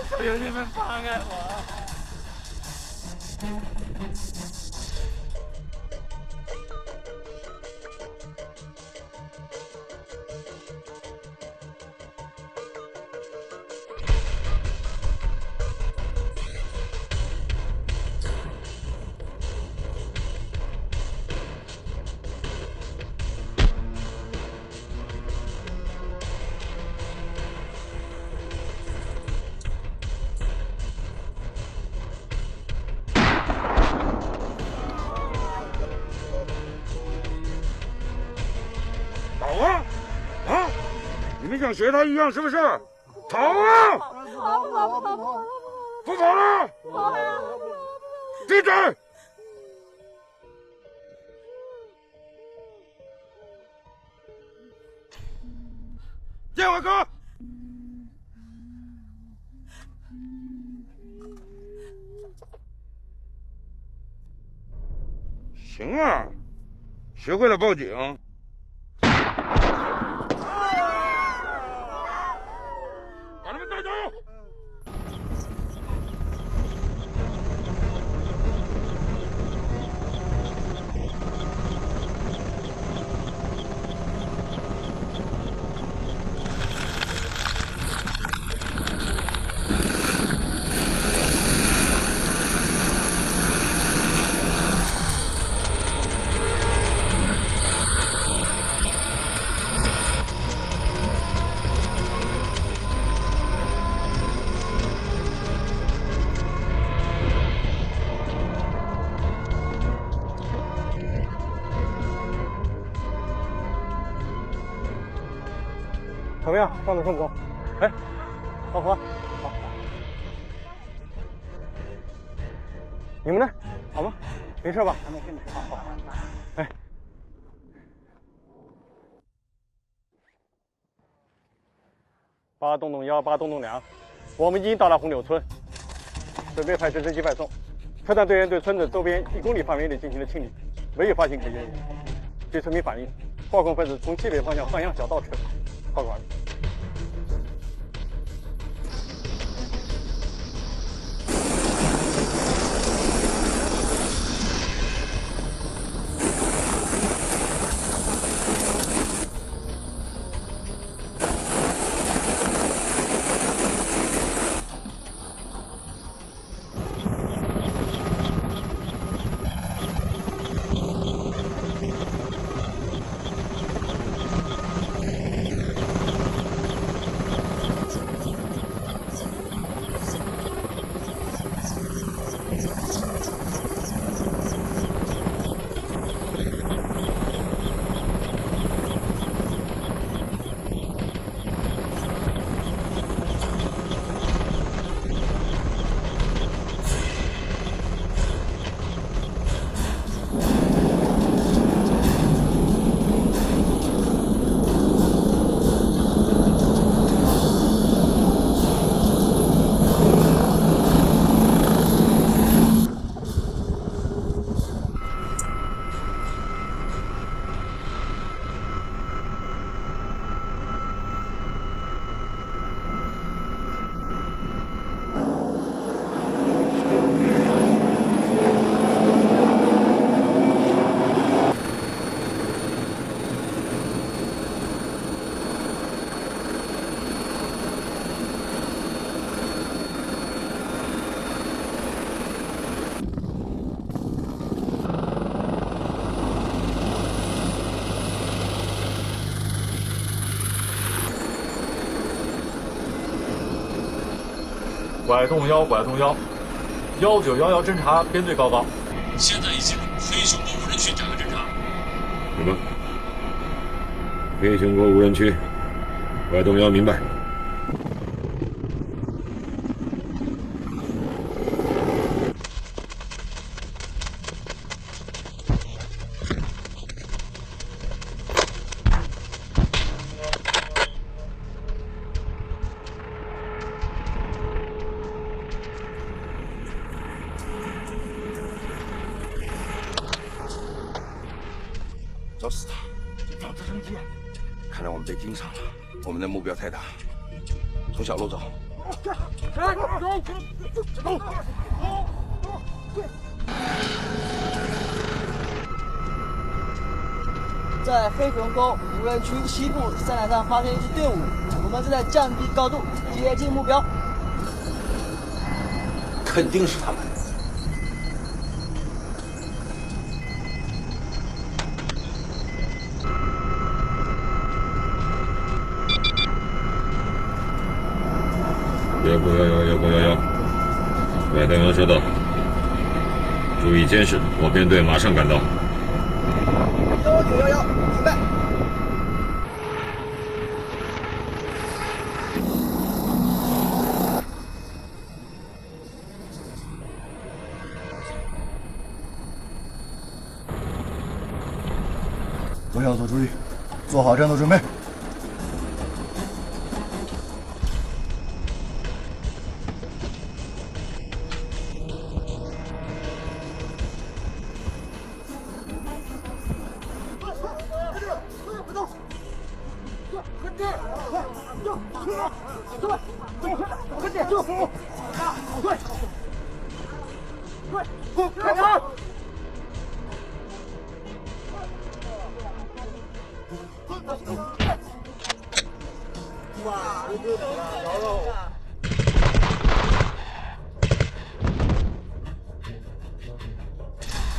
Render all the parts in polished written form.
求求你们放开我！你们想学他一样是不是？跑啊！不跑了！闭嘴！电话哥。行啊，学会了报警。把他们带走！怎么样？伤得重不重？哎，老何，好。你们呢？好吗？没事吧？还没事呢。好。哎，八洞洞1、8洞洞2，我们已经到了红柳村，准备派直升机派送。车站队员对村子周边1公里范围内进行了清理，没有发现可疑人员。据村民反映，暴恐分子从西北方向上扬小道撤。报告完毕。拐洞1，拐洞1，1911侦查编队报告，现在已经黑熊国无人区展开侦查。什么？黑熊国无人区，拐洞1明白。找死他！找直升机！看来我们被盯上了，我们的目标太大，从小路走。在黑熊沟无人区西部山崖上发现一支队伍，我们正在降低高度，接近目标。肯定是他们。191，外太阳收到，注意监视，我编队马上赶到。1911，明白。都要做注意，做好战斗准备。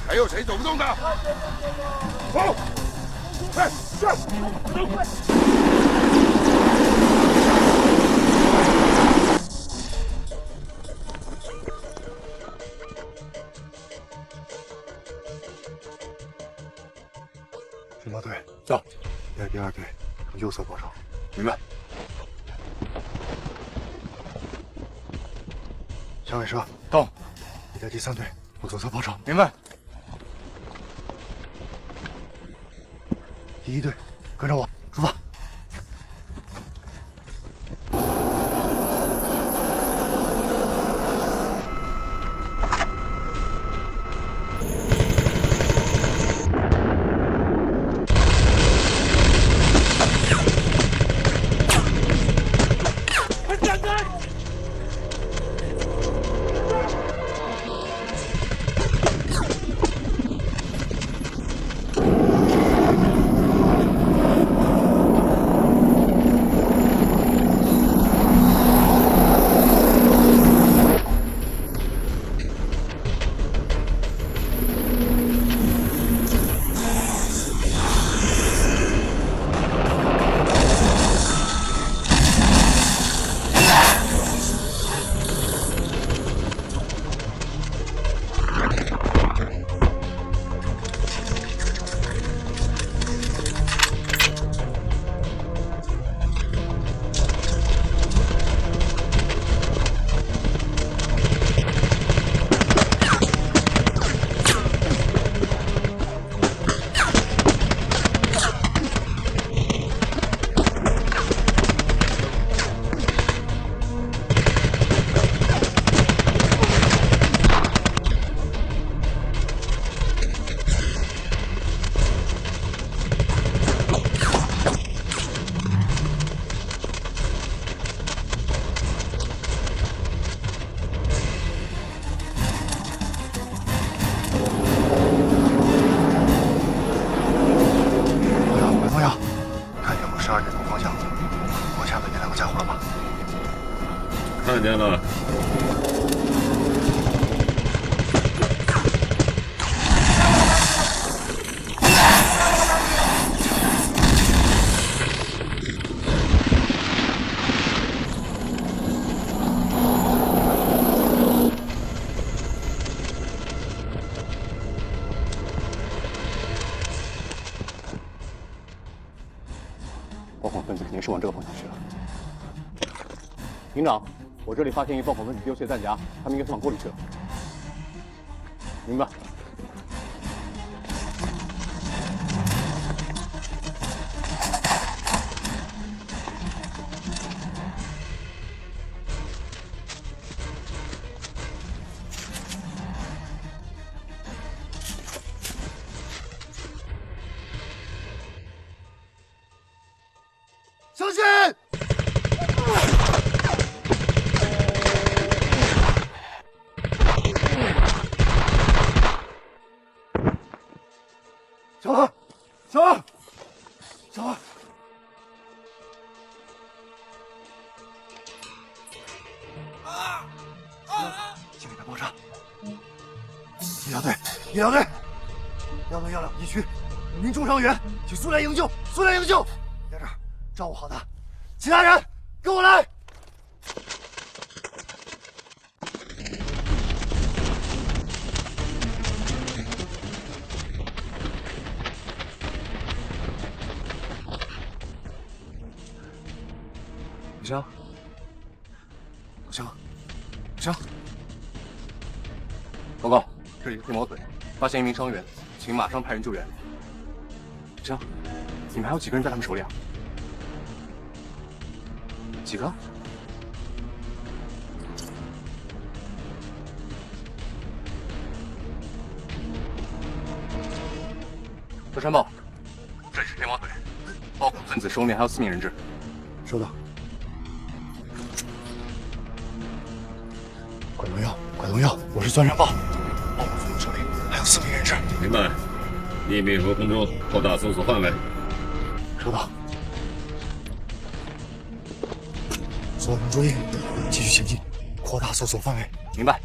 还有谁走不动的？走！快上！巡逻队到，带第二队从右侧包抄。明白。响尾蛇到，你带第三队从左侧包抄。明白。第一队跟着我出发。看见了。爆火分子肯定是往这个方向去了。营长，我这里发现一爆火分子丢弃的弹夹，他们应该是往沟里去了。明白。向前！先给他包扎。医疗队，医疗队，1队1两地区有名重伤员，请速来营救，速来营救！你在这儿照顾好他，其他人跟我来。老乡，老乡，老乡，报告，这里是飞毛腿，发现1名伤员，请马上派人救援。老乡，你们还有几个人在他们手里啊？几个？德川报，这里是飞毛腿，爆恐分子手里面还有4名人质。收到。拐动药，拐动药，我是钻山豹。爆恐分子手里还有4名人质。明白。秘密和空中扩大搜索范围。收到。所有人注意，继续前进，扩大搜索范围。明白。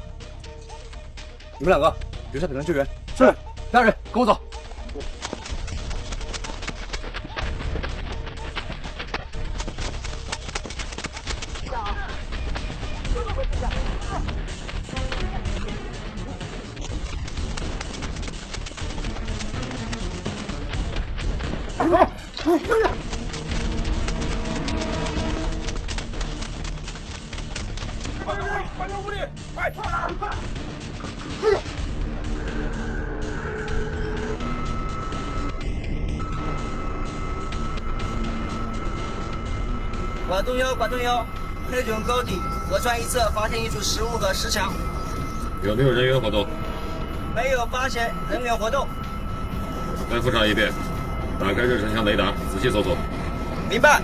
你们2个留下等人救援。是。其他人跟我走。管动幺，黑囧沟底河川一侧发现一处食物和石墙，有没有人员活动？没有发现人员活动。再复查一遍，打开热成像雷达，仔细搜索。明白。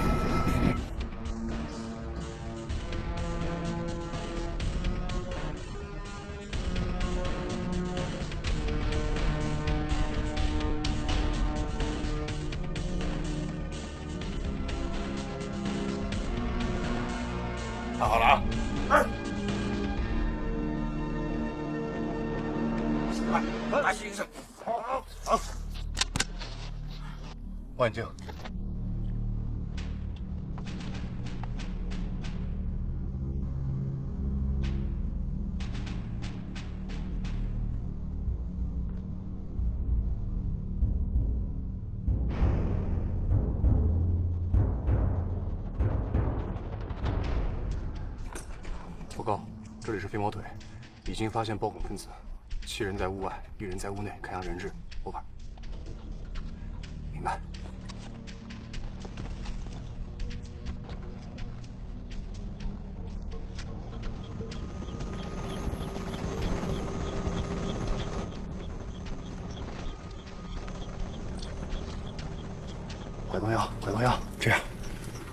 看好了啊！来行生，好。望远镜。报告，这里是飞毛腿，已经发现爆恐分子，7人在屋外，1人在屋内看押人质。over。明白。拐动药，拐动药，这样，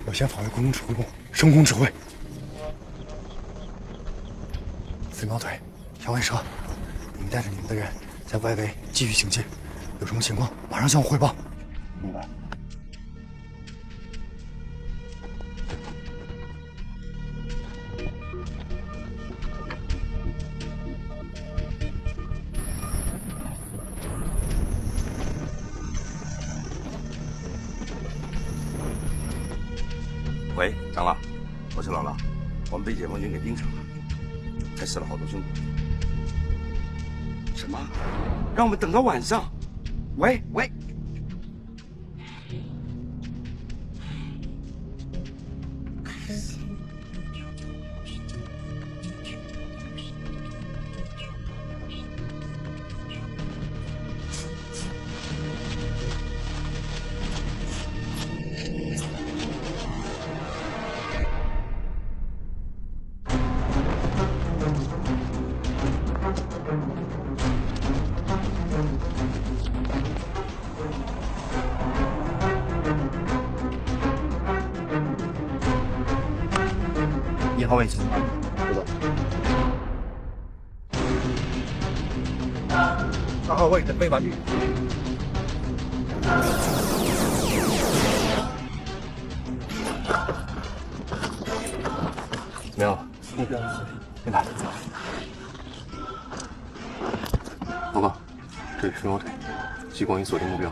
我先返回空中指挥部，升空指挥。飞毛腿，响尾蛇，你们带着你们的人在外围继续行进，有什么情况马上向我汇报。明白。喂，长老，我是老老，我们被解放军给盯上了，还死了好多兄弟。什么？让我们等到晚上？喂。1号位置。2号位准备完毕。怎么样？目标林凯，报告，这里是飞毛腿，激光已锁定目标。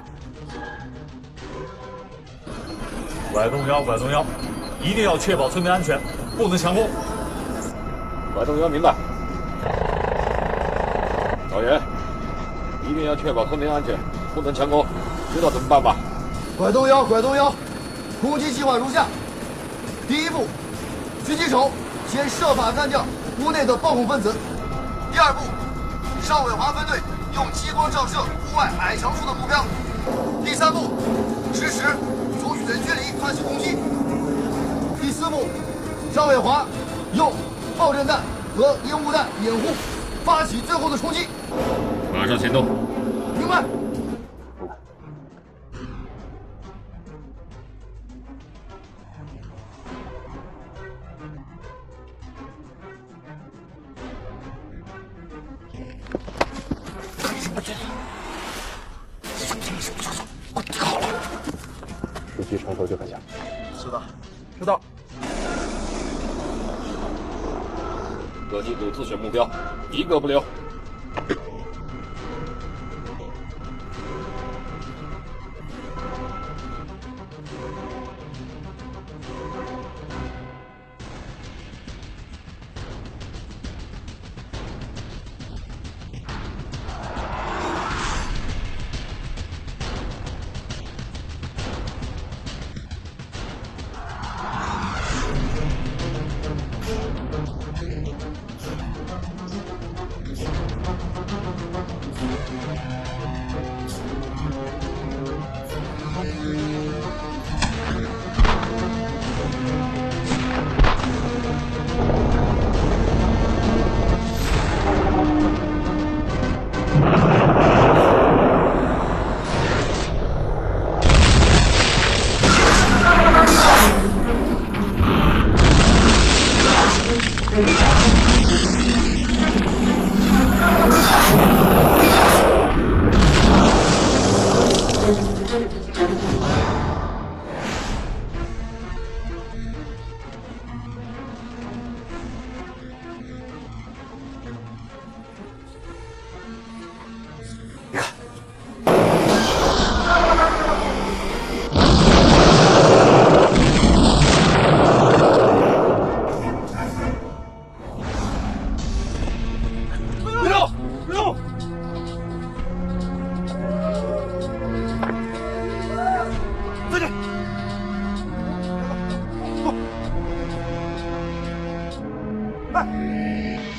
拐动腰，一定要确保村民安全，不能强攻。拐动腰明白。导员，一定要确保村民安全，不能强攻，知道怎么办吧？拐动腰，攻击计划如下：第一步，狙击手先设法干掉屋内的暴恐分子；第二步，邵伟华分队用激光照射屋外矮墙处的目标；第三步，实时从远距离发起攻击；第四步，邵伟华用炮阵弹和烟雾弹掩护，发起最后的冲击。马上行动。明白。时机成熟就开枪。是的。知道。各机组自选目标，一个不留。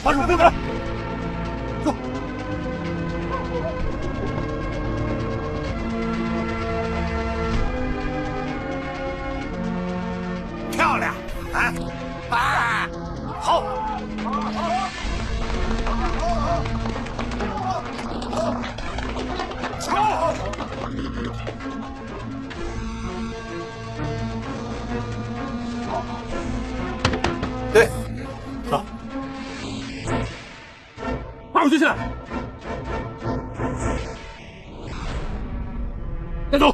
把手背过来，走。漂亮，好。对，好。把我举起来，带走。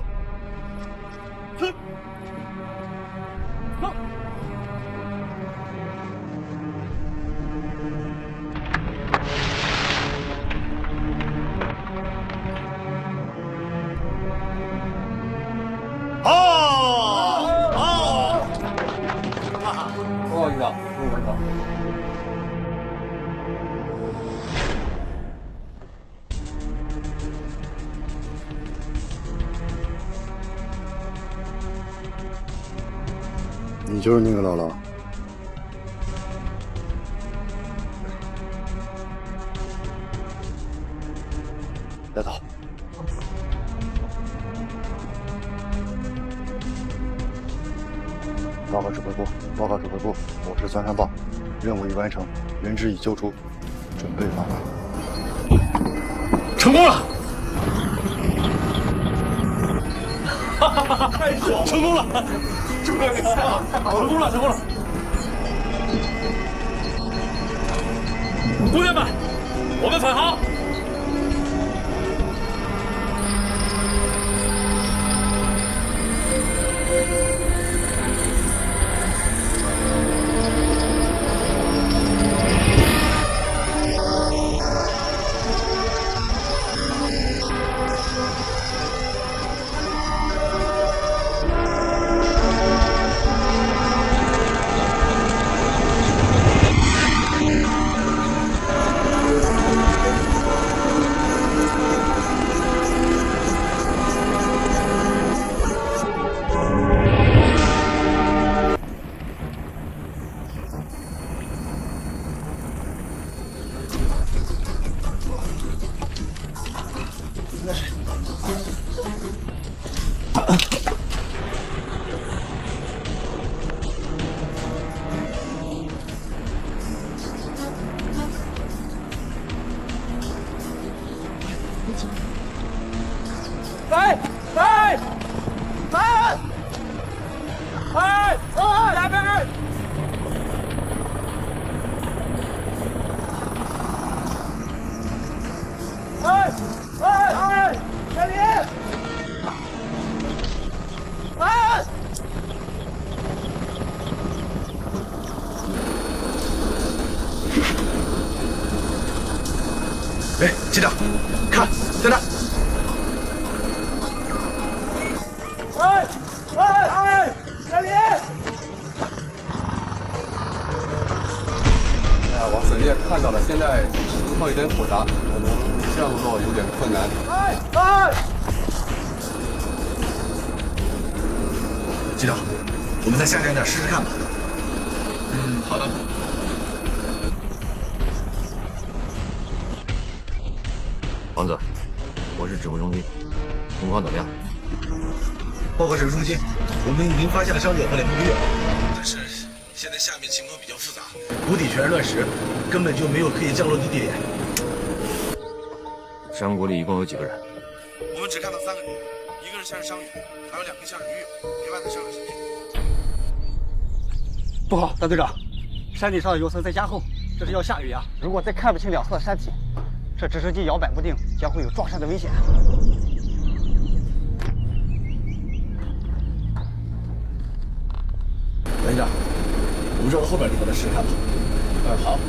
你就是那个姥姥。带走。报告指挥部，我是酸山豹，任务已完成，人质已救出，准备返回。成功了！太爽了！成功了！成功了！工人们，我们返航。那是。来来来！哎哎，来边！哎哎哎，小李！哎！哎，机长，看，在那。哎哎哎，小李！王司令也看到了，现在情况有点复杂，可能降落有点困难。哎哎！机长，我们再下降点试试看吧。好的。王子，我是指挥中心，情况怎么样？报告指挥中心，我们已经发现了伤者和2名队友，但是现在下面情况比较复杂，谷底全是乱石，根本就没有可以降落的地点。山谷里一共有几个人？我们只看到3个人，一个是像是伤员，还有2个像是鱼友，别把他伤了身体。不好，大队长，山体上的油层在加厚，这是要下雨呀！如果再看不清两侧的山体，这直升机摇摆不定，将会有撞山的危险。连长，我们绕到后边地方再试试看吧。好。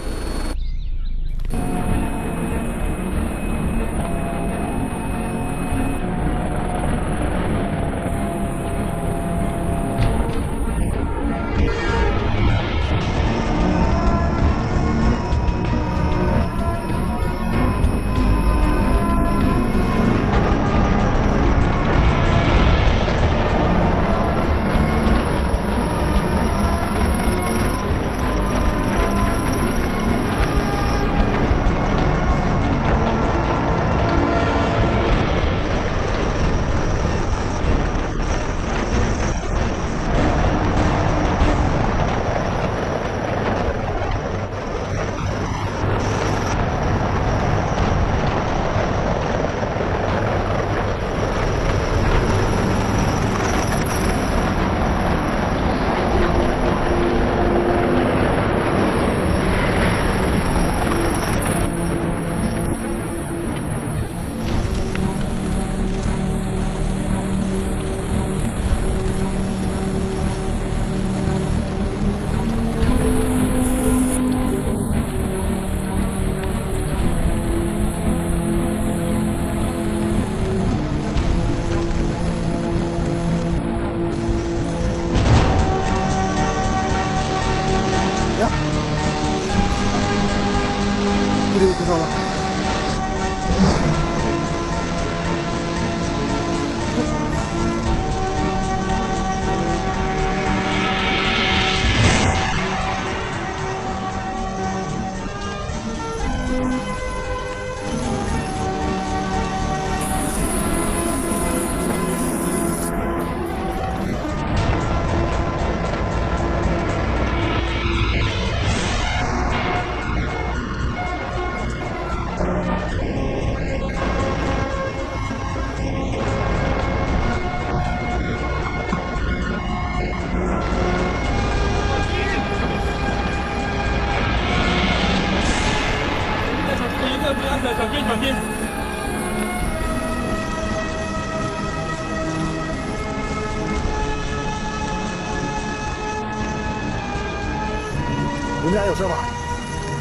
你们俩有事吗？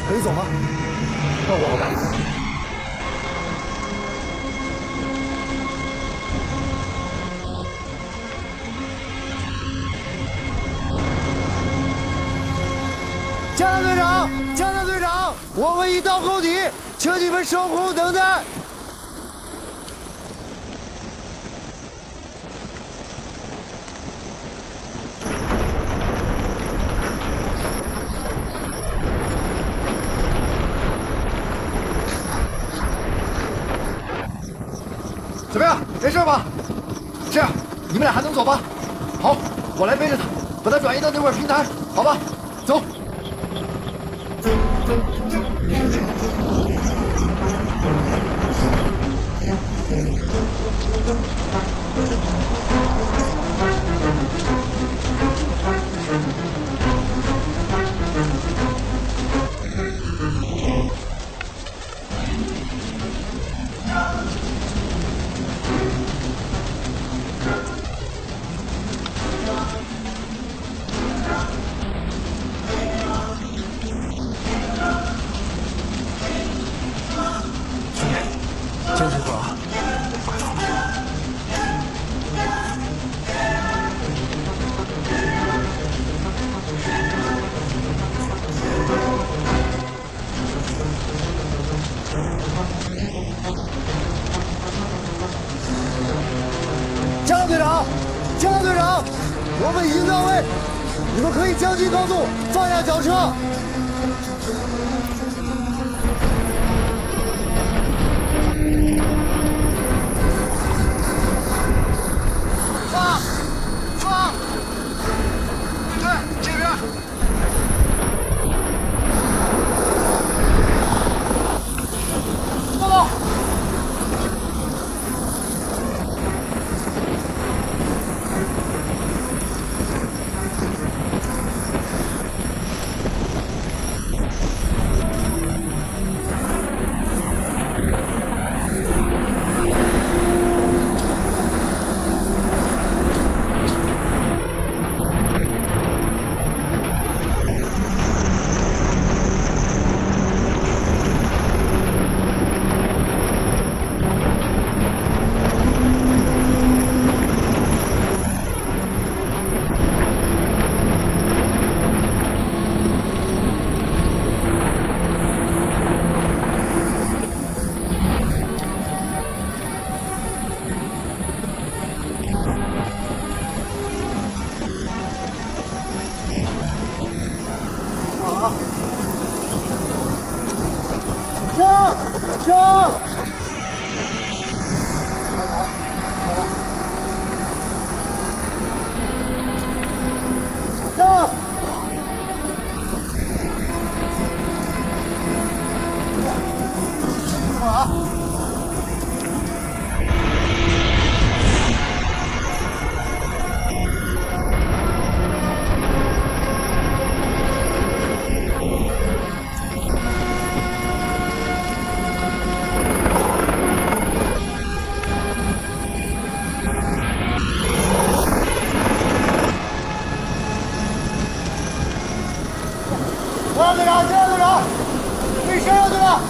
可以走吗？那我好办。江南队长，江南队长，我们已到沟底，请你们守空等待。怎么样？没事吧？这样，你们俩还能走吧？好，我来背着他，把他转移到那块平台，好吧？走。坚持住啊！江队长，江队长，我们已经到位，你们可以降低高度，放下脚车。队长，队长，没事了，队长。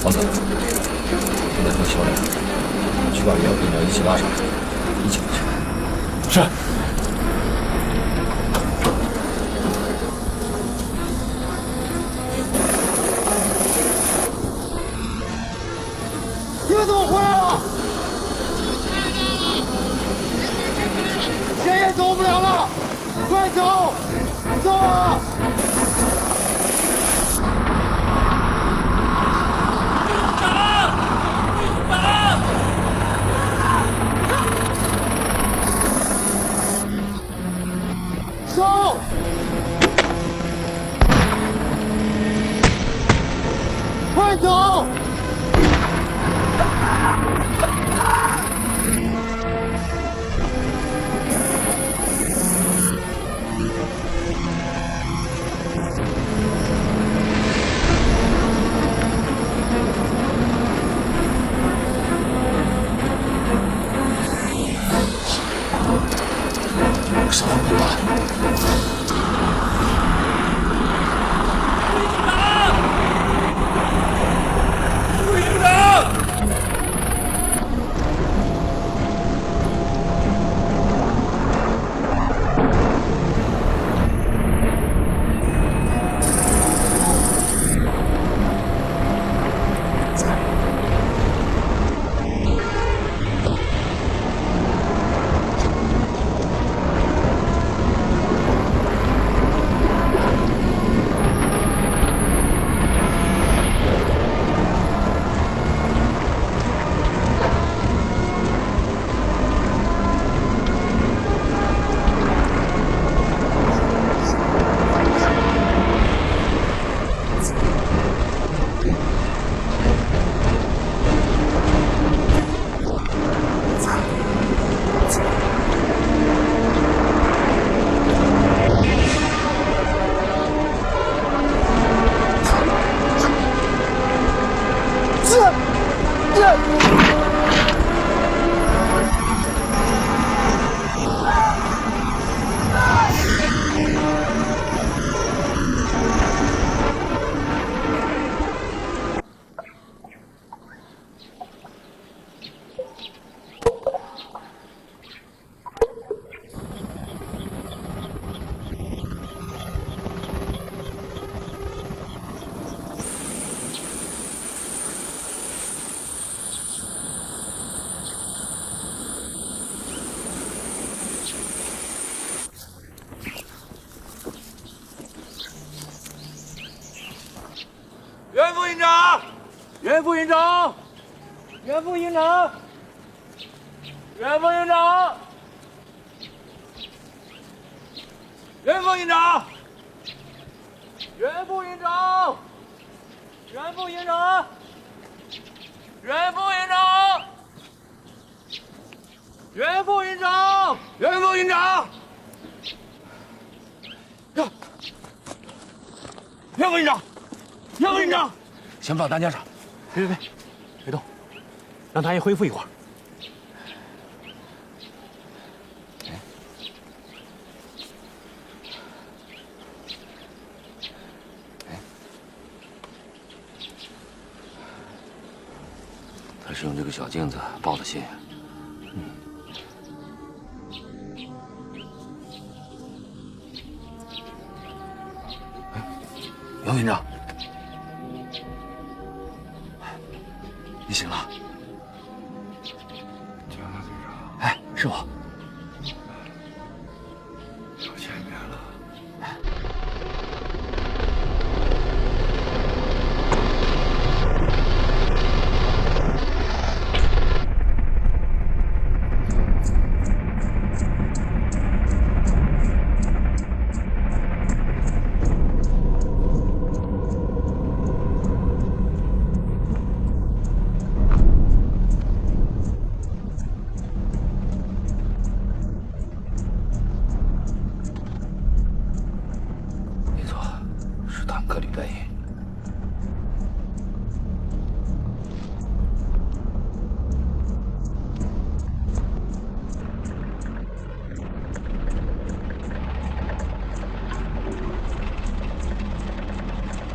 王总，你们和小梁去把袁和鸟一起拉上来，一起回去。是。你们怎么回来了？谁也走不了了，快走！走啊！走！走！少放屁吧！副营长！袁副营长，袁副营长，袁副营长，袁副营长，袁副营长，袁副营长，袁副营长，袁副营长，袁副营长，袁副营长，呀，袁副营长。袁副营长，先不到担架上，别，别动，让他也恢复一会儿。他是用这个小镜子报的信。袁副营长。你醒了，江大队长。哎，是我。又见面了。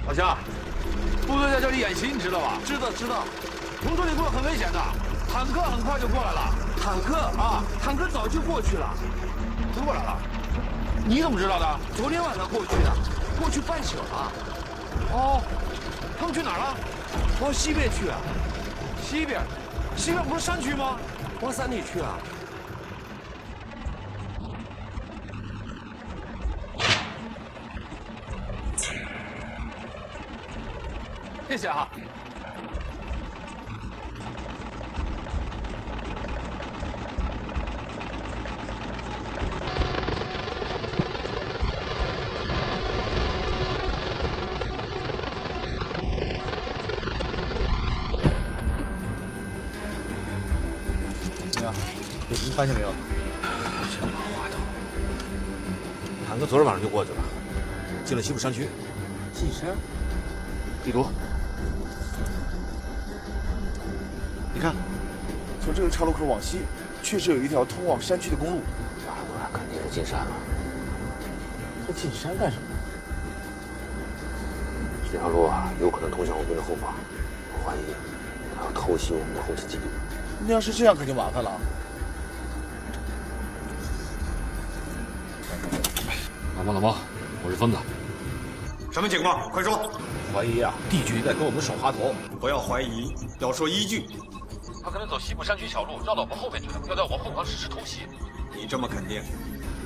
老乡，部队在这里演习，你知道吧？知道。从这里过很危险的，坦克很快就过来了。坦克啊，坦克早就过去了，都过来了。你怎么知道的？昨天晚上过去的，过去半宿了。哦，他们去哪儿了？往西边去啊。西边不是山区吗？往山里去啊。谢谢啊。发现没有？这马化腾，坦克昨儿晚上就过去了，进了西部山区。进山？地图。你看，从这个岔路口往西，确实有一条通往山区的公路。那肯定是进山了。他进山干什么？这条路啊，有可能通向我们的后方。我怀疑他要偷袭我们的后勤基地。那要是这样，可就麻烦了。老毛，我是疯子。什么情况？快说！怀疑啊，地局在跟我们耍滑头。不要怀疑，要说依据。他可能走西部山区小路，绕到我们后面去了，要在我们后方实施偷袭。你这么肯定？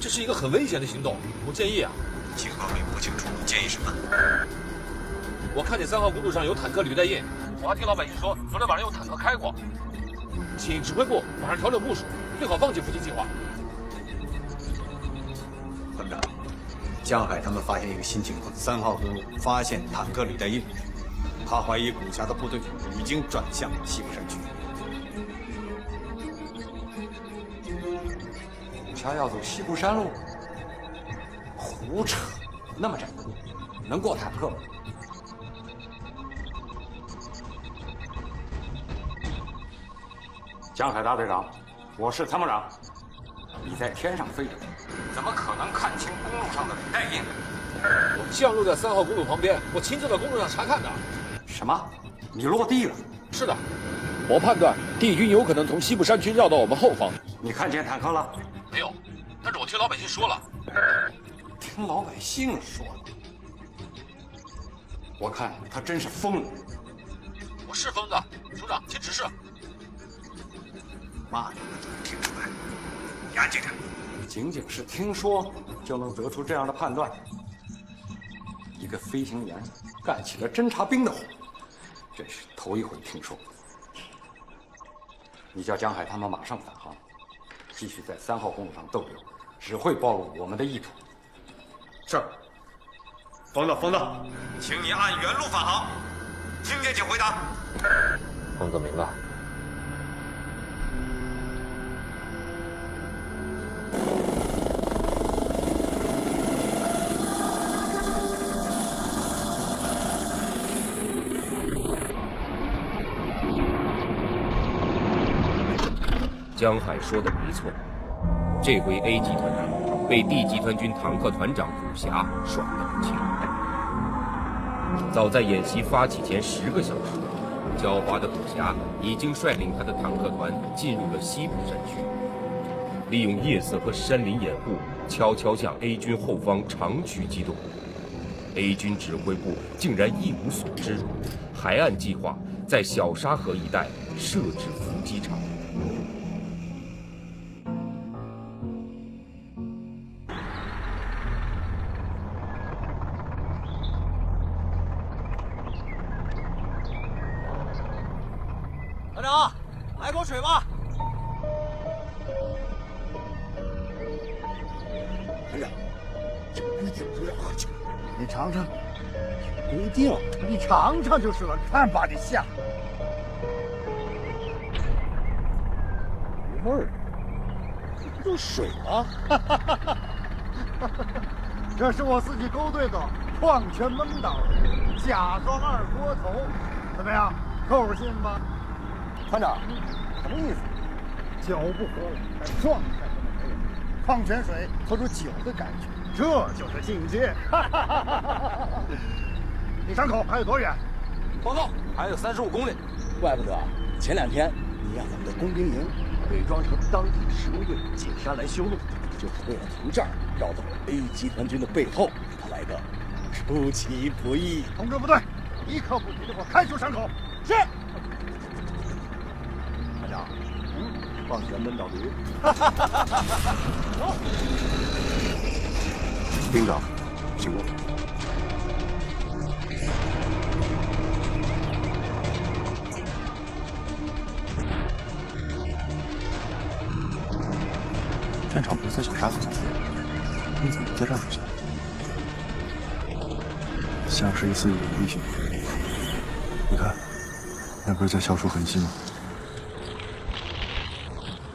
这是一个很危险的行动。我建议啊，情况里不清楚，你建议什么？我看见3号公路上有坦克履带印，我还听老百姓说，昨天晚上有坦克开过。请指挥部马上调整部署，最好放弃伏击计划。团长，江海他们发现一个新情况：3号公路发现坦克履带印，他怀疑古霞的部队已经转向西部山区。古霞要走西部山路？胡扯！那么窄的路，能过坦克吗？江海大队长，我是参谋长。你在天上飞着，怎么可能看清公路上的履带印？我降落在3号公路旁边，我亲自在公路上查看的。什么？你落地了？是的，我判断敌军有可能从西部山区绕到我们后方。你看见坦克了？没有，但是我听老百姓说了。听老百姓说了？我看他真是疯了。我是疯子，首长，请指示。妈的，听出来，严谨点。仅仅是听说就能得出这样的判断？一个飞行员干起了侦察兵的活，真是头一回听说。你叫江海他们马上返航，继续在3号公路上逗留，只会暴露我们的意图。是。疯子，请你按原路返航。听见请回答。疯子明白。江海说的没错，这回 A 集团长被 D 集团军坦克团长古霞耍得不轻。早在演习发起前10个小时，狡猾的古霞已经率领他的坦克团进入了西部山区，利用夜色和山林掩护，悄悄向 A 军后方长驱机动。A 军指挥部竟然一无所知，还按计划在小沙河一带设置伏击场。团长，来口水吧。团长，这不一定有点喝酒，你尝尝。不一定，你尝尝就是了，看把你吓。没味儿，这不就是水吗？这是我自己勾兑的矿泉蒙岛甲状2锅头，怎么样？够劲吧？团长，什么意思？酒不喝了，状态都没有。矿泉水喝出酒的感觉，这就是境界。你山口还有多远？报告，还有35公里。怪不得前2天你让我们的工兵营伪装成当地施工队进山来修路，就是为了从这儿绕到 A 集团军的背后，他来个出其不意。通知部队，一刻不提的给我开除山口。是。团长，放舷门导驴。走。兵长，请过。战场不是在小沙子下，你怎么在这儿出现？像是一次隐蔽性。你看，那不是在消除痕迹吗？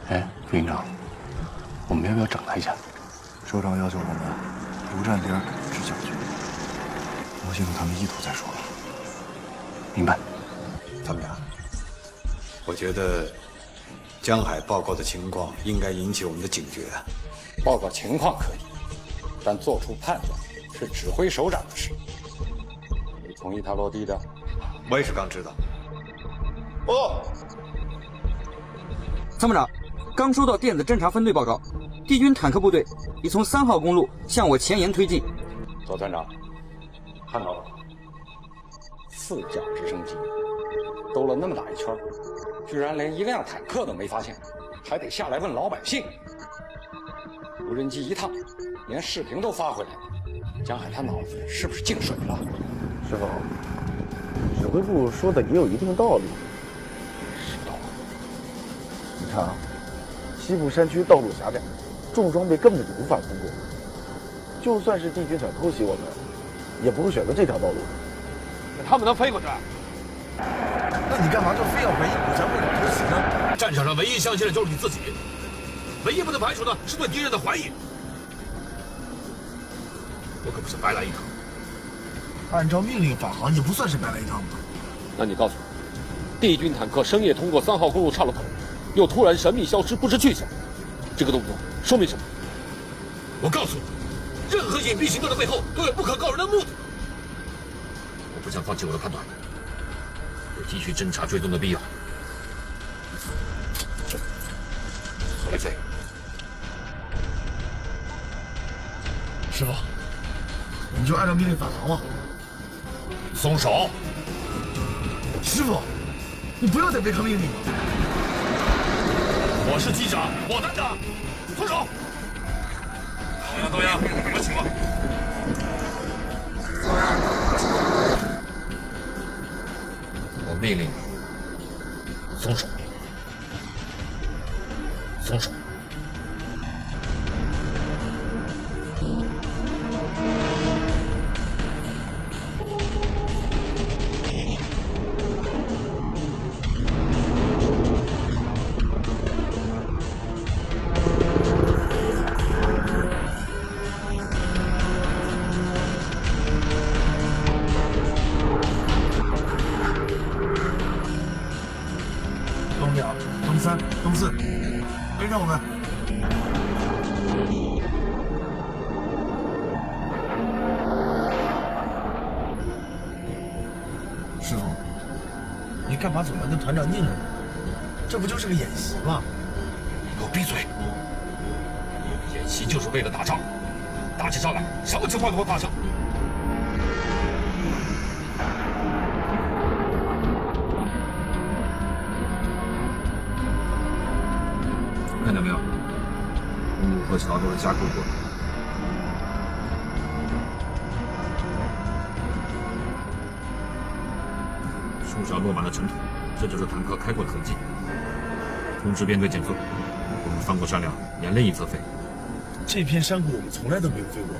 哎，副营长，我们要不要整他一下？首长要求我们不占边只讲局，摸清楚他们意图再说吧。明白。参谋长，我觉得江海报告的情况应该引起我们的警觉。报告情况可以，但做出判断是指挥首长的事。你同意他落地的？我也是刚知道。哦，参谋长，刚收到电子侦察分队报告，敌军坦克部队已从3号公路向我前沿推进。左团长，看到了吗？4架直升机兜了那么大一圈，居然连一辆坦克都没发现，还得下来问老百姓。无人机一趟，连视频都发回来了。江海他脑子是不是进水了？师傅，指挥部说的也有一定道理。你看啊，西部山区道路狭窄，重装备根本就无法通过。就算是敌军想偷袭我们，也不会选择这条道路。他们能飞过去？那你干嘛就非要怀疑古山会长偷袭呢？战场上唯一相信的就是你自己，唯一不能排除的是对敌人的怀疑。我可不是白来一趟。按照命令返航也不算是白来一趟吧？那你告诉我，敌军坦克深夜通过3号公路岔路口，又突然神秘消失，不知去向，这个动作说明什么？我告诉你，任何隐蔽行动的背后都有不可告人的目的。我不想放弃我的判断，有继续侦查追踪的必要。何飞，师傅，我们就按照命令返航吗？松手！师傅，你不要再违抗命令了。我是机长，我担当。松手！豆芽，什么情况？我命令你松手！松手！东2、东3、东4，跟上我们。师傅，你干嘛总要跟团长拧着呢？这不就是个演习吗？给我闭嘴！演习就是为了打仗，打起仗来，什么情况都会发生。看见没有？公路和桥都是加固过的。树上落满了尘土，这就是坦克开过的痕迹。通知编队减速，我们翻过山梁，沿另一侧飞。这片山谷我们从来都没有飞过，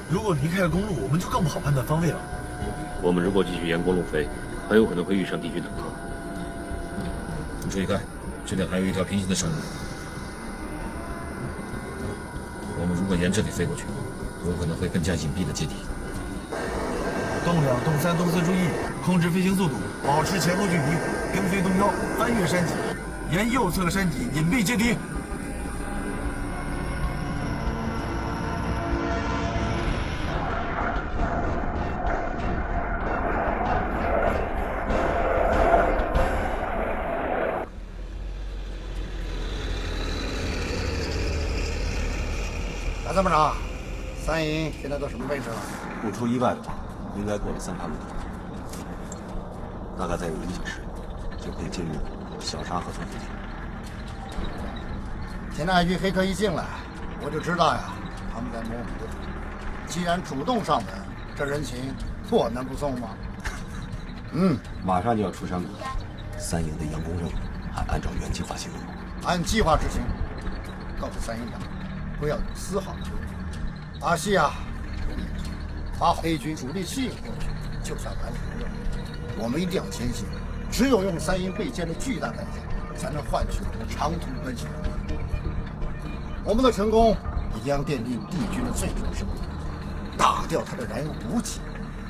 如果离开了公路，我们就更不好判断方位了。我们如果继续沿公路飞，很有可能会遇上敌军坦克。你注意看，这里还有一条平行的山路。我们如果沿这里飞过去，有可能会更加隐蔽的接敌。东2、东3、东4注意，控制飞行速度，保持前后距离，跟随东1，翻越山脊，沿右侧山脊隐蔽接敌。参谋长，3营现在到什么位置了？不出意外的话，应该过了3盘路口，大概再有1个小时，就可以进入小沙河村附近。田大军黑客一进来，我就知道呀，他们在摸我们的土。既然主动上门，这人情我能不送吗？马上就要出山谷了，3营的佯攻任务还按照原计划行动，按计划执行。告诉3营长，不要有丝毫的犹豫。阿西啊，把黑军主力吸引过去，就算完成任务。我们一定要坚信，只有用3营备建的巨大代价，才能换取我们长途奔袭。我们的成功也将奠定帝军的最终胜利。打掉他的燃油补给，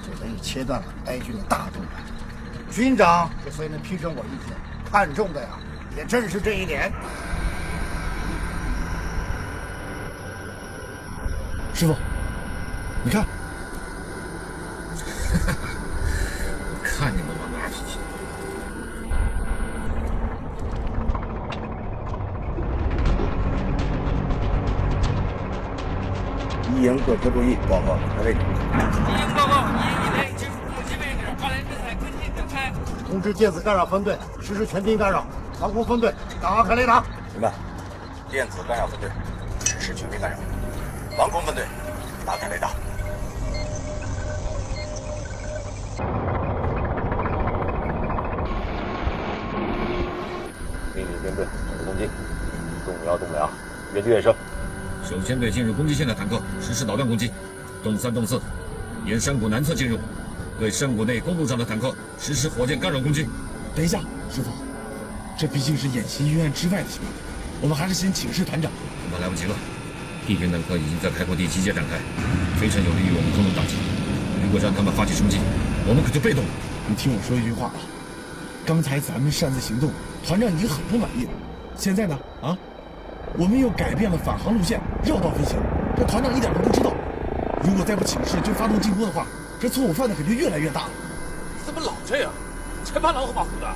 就等于切断了埃军的大动脉。军长之所以能批准我意见，看重的呀，也正是这一点。师傅，你看，看你们王八脾气！一营各科注意，报告排位。一营报告，1营1连进入攻击位置，花莲人才跟进展开。通知电子干扰分队实施全兵干扰，防空分队打开雷达。明白。电子干扰分队实施全兵干扰，防空分队打开雷达。命令编队准备攻击，动1动2，原局远射。首先对进入攻击线的坦克实施导弹攻击，动3动4，沿山谷南侧进入，对山谷内公路上的坦克实施火箭干扰攻击。等一下，师傅，这毕竟是演习预案之外的情况，我们还是先请示团长。恐怕来不及了，帝军坦克已经在开阔地集结展开，非常有利于我们空中打击。如果让他们发起冲击，我们可就被动了。你听我说一句话啊，刚才咱们擅自行动，团长已经很不满意了。现在呢，我们又改变了返航路线，绕道飞行，这团长一点都不知道。如果再不请示就发动进攻的话，这错误犯的可就越来越大了。你怎么老这样？前怕狼后怕虎的。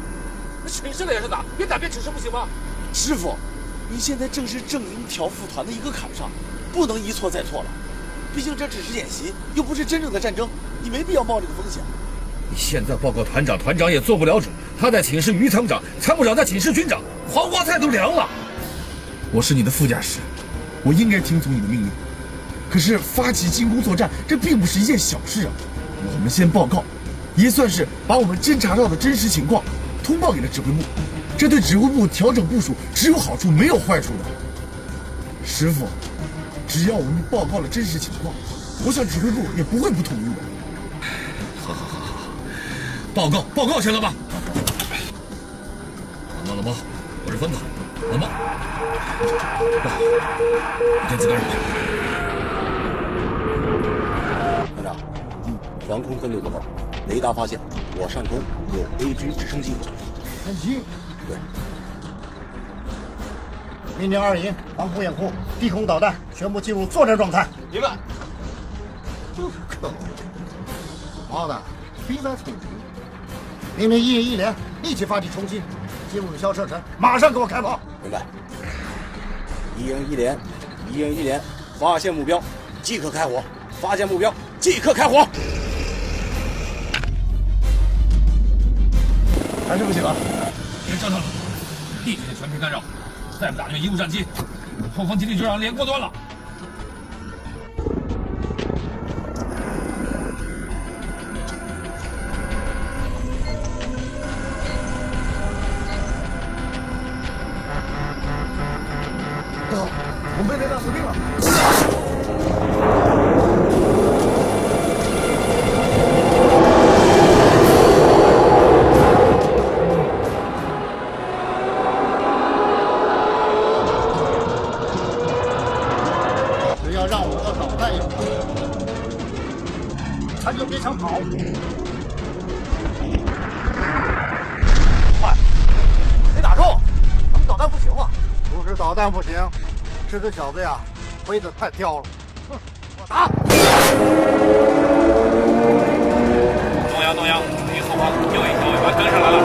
那请示了也是打，别打别请示不行吗？师傅，你现在正是正营调副团的一个坎上，不能一错再错了。毕竟这只是演习，又不是真正的战争，你没必要冒这个风险。你现在报告团长，团长也做不了主，他在请示于参长，参谋长在请示军长，黄花菜都凉了。我是你的副驾驶，我应该听从你的命令。可是发起进攻作战，这并不是一件小事啊。我们先报告，也算是把我们侦察到的真实情况通报给了指挥部，这对指挥部调整部署只有好处没有坏处的。师傅，只要我们报告了真实情况，我想指挥部也不会不同意的。好，报告去了吧？老毛，我是分子，老毛，电子干扰。团长，防空分队报告，雷达发现我上空有 A 军直升机。直升机？对。命令2营防空掩护，低空导弹全部进入作战状态。明白。就是可恶，妈的，逼在土里。命令1营1连立即发起冲击，进入萧射程，马上给我开炮。明白。1营1连，发现目标，即刻开火。发现目标，即刻开火。还是不行啊！别折腾了，地区的全面干扰，再不打就贻误战机，后方基地就让连过端了。我们被雷达锁定了。只要让我的导弹有他就别想跑。快，没打中，咱们导弹不行了。不是导弹不行，是这小子呀，飞得太刁了。哼，我打！动摇，离后方又一条尾巴跟上来了。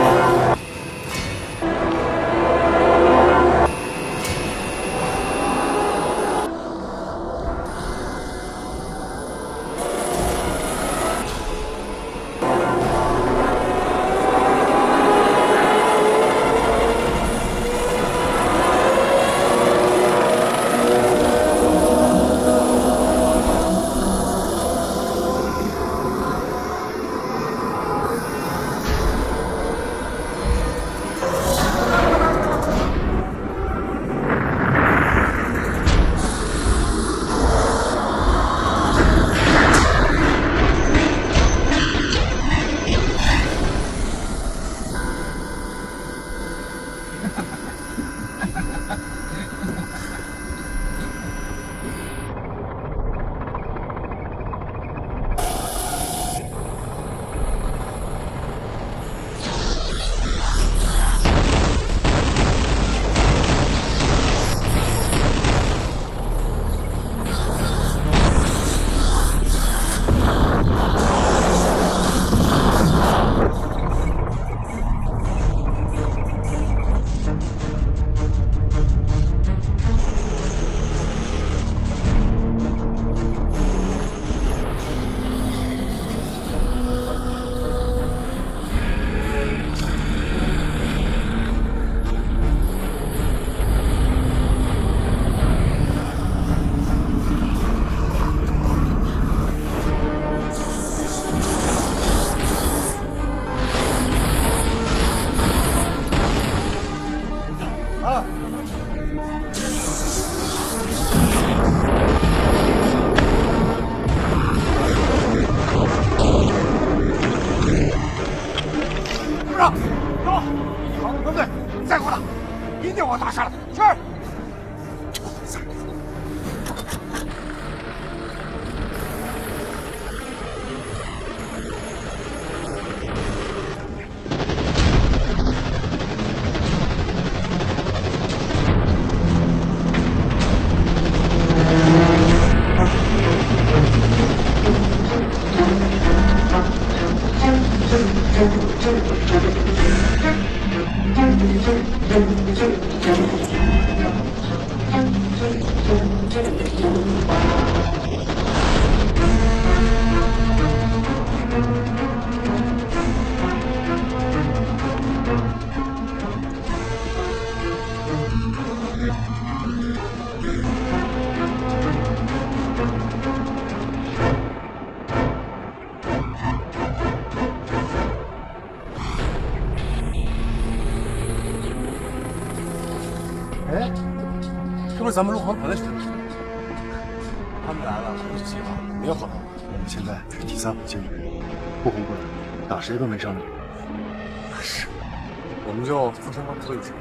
哎，这不是咱们陆航团的兄弟？他们来了，我就急了，没有好了。我们现在是第3号监狱，不红不蓝，打谁都没商量。是，我们就互相帮推一下。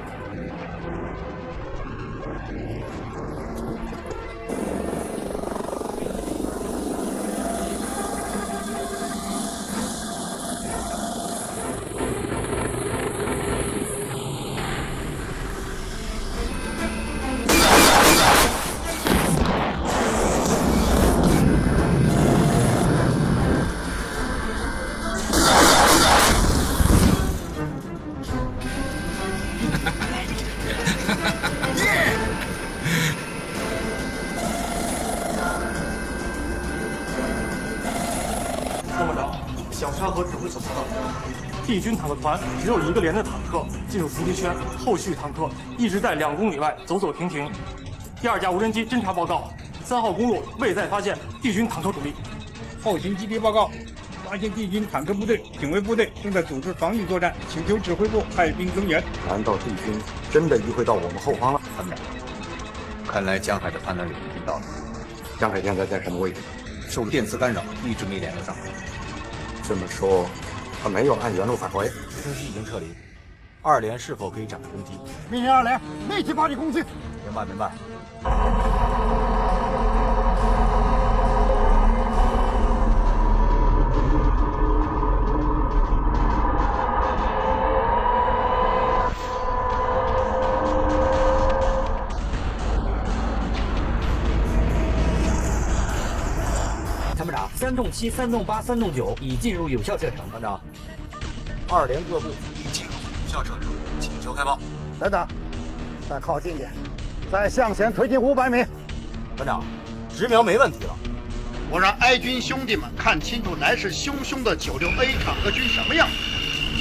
小沙河指挥所报道，帝军坦克团只有1个连的坦克进入伏击圈，后续坦克一直在2公里外走走停停。第2架无人机侦察报告，3号公路未再发现帝军坦克主力。后勤基地报告，发现帝军坦克部队、警卫部队正在组织防御作战，请求指挥部派兵增援。难道帝军真的迂回到我们后方了？团长，看来江海的判断力已经到了。江海现在在什么位置？受电磁干扰，一直没联络上。这么说，他没有按原路返回。军师已经撤离，2连是否可以展开攻击？命令2连立即发起攻击。明白，明白。参谋长，3栋7、3栋8、3栋9已进入有效射程。团长，2连各部已进入有效射程，请求开炮。等等，再靠近点，再向前推进500米。团长，直瞄没问题了。我让哀军兄弟们看清楚来势汹汹的96A 坦克军什么样，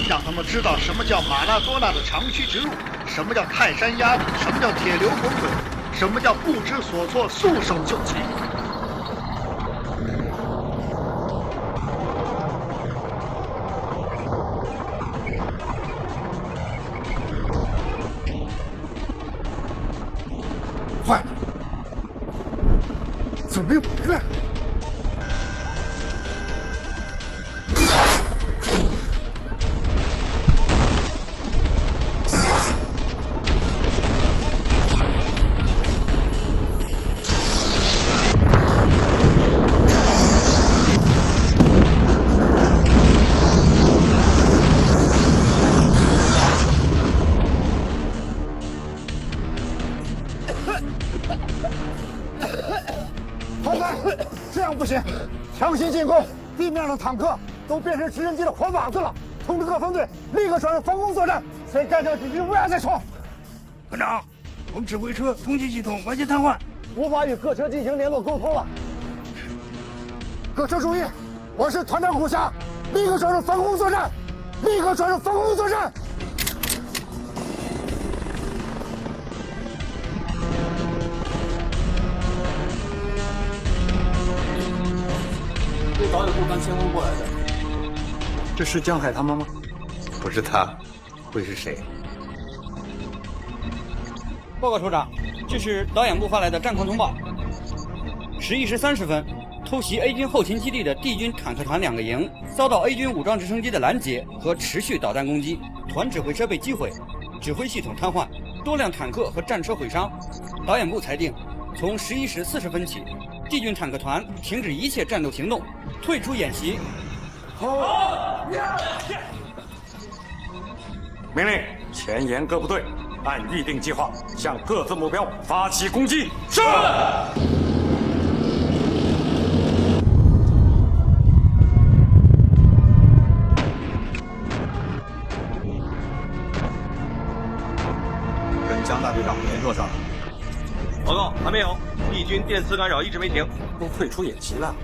让他们知道什么叫马拉多纳的长驱直入，什么叫泰山压顶，什么叫铁流滚滚，什么叫不知所措束手就擒。快，准备回来！团长，这样不行，强行进攻，地面上的坦克都变成直升机的活靶子了。通知各分队立刻转入防空作战，谁干掉敌军，不要再冲。团长，我们指挥车通信系统完全瘫痪，无法与各车进行联络沟通了。各车注意，我是团长虎侠，立刻转入防空作战，立刻转入防空作战。这导演部刚先锋过来的，这是江海他们吗？不是他，会是谁？报告首长，这是导演部发来的战况通报。11时30分，偷袭 A 军后勤基地的帝军坦克团2个营遭到 A 军武装直升机的拦截和持续导弹攻击，团指挥车被击毁，指挥系统瘫痪，多辆坦克和战车毁伤。导演部裁定，从11时40分起，帝军坦克团停止一切战斗行动，退出演习。命令前沿各部队按预定计划向各自目标发起攻击。是。跟江大队长联络上了。报告，还没有。帝军第电磁干扰一直没停。都退出演习了，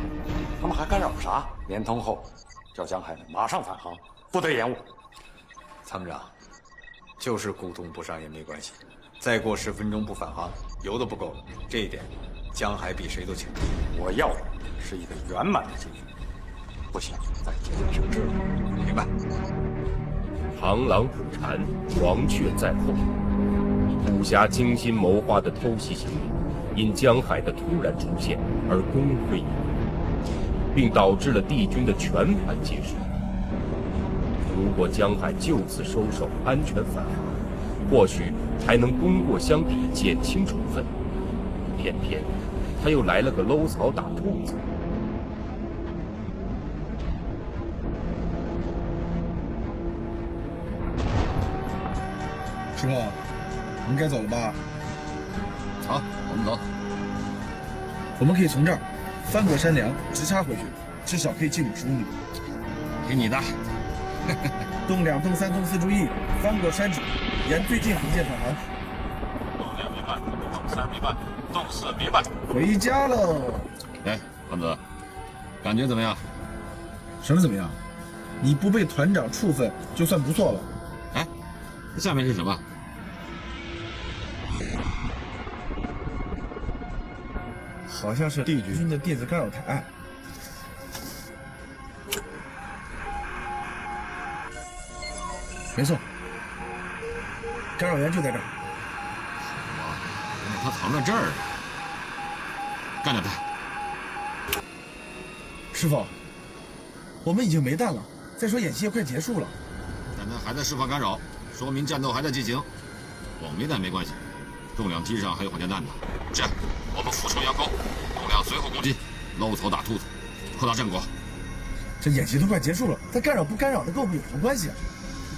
他们还干扰啥？联通后，叫江海马上返航，不得延误。参谋长，就是沟通不上也没关系，再过10分钟不返航，油都不够了。这一点，江海比谁都清楚。我要的是一个圆满的结局，不行，再节点生枝了。明白。螳螂捕蝉，黄雀在后。武侠精心谋划的偷袭行动，因江海的突然出现而功亏一篑，并导致了帝军的全盘结束。如果江海就此收手，安全返航，或许还能功过相抵，减轻处分。偏偏他又来了个搂草打兔子。师傅，我们该走了吧？好，我们走。我们可以从这儿翻过山梁，直插回去，至少可以进50公里。听你的。动2、动3、动4，注意翻过山脊，沿最近航线返航。动2明白，动3明白，动4明白。回家喽。哎，胖子，感觉怎么样？什么怎么样？你不被团长处分就算不错了。哎，下面是什么？好像是帝军的电子干扰台。没错，干扰源就在这儿。他藏在这儿，干掉他！师傅，我们已经没弹了。再说演习也快结束了，但他还在释放干扰，说明战斗还在进行。我没弹没关系，重量机上还有火箭弹呢。这样，我们俯冲佯攻，重量随后攻击，搂草打兔子，扩大战果。这演习都快结束了，他干扰不干扰的跟我们有什么关系啊？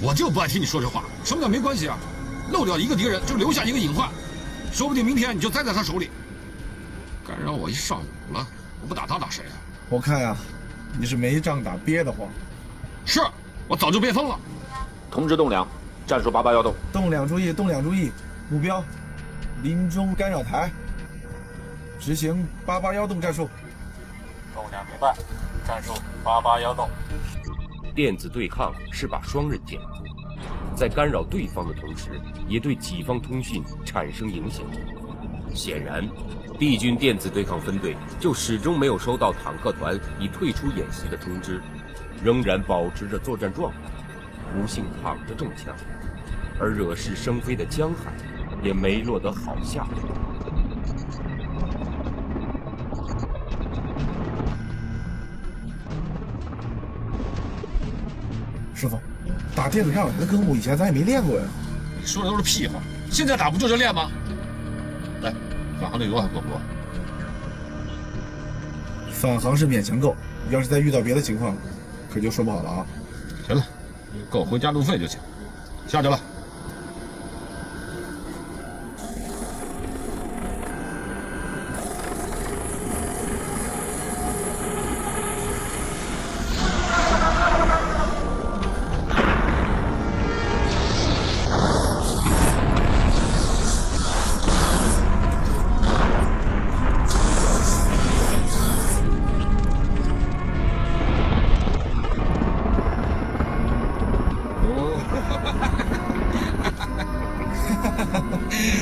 我就不爱听你说这话。什么叫没关系啊？漏掉一个敌人就留下一个隐患，说不定明天你就栽在他手里。干扰我一上午了，我不打他打谁啊？我看呀，你是没仗打憋得慌。是，我早就憋疯了。通知动2，战术88要动。动2注意，动2注意，目标林中干扰台，执行88要动战术。动2明白，战术88要动。电子对抗是把双刃剑，在干扰对方的同时，也对己方通讯产生影响。显然，帝军电子对抗分队就始终没有收到坦克团已退出演习的通知，仍然保持着作战状态，不幸躺着中枪。而惹是生非的江海也没落得好下场。师傅，打电子干扰台的科目以前咱也没练过呀。你说的都是屁话，现在打不就是练吗？来，返航的油还够不够？返航是勉强够，要是再遇到别的情况，可就说不好了啊。行了，够回家路费就行。下去了。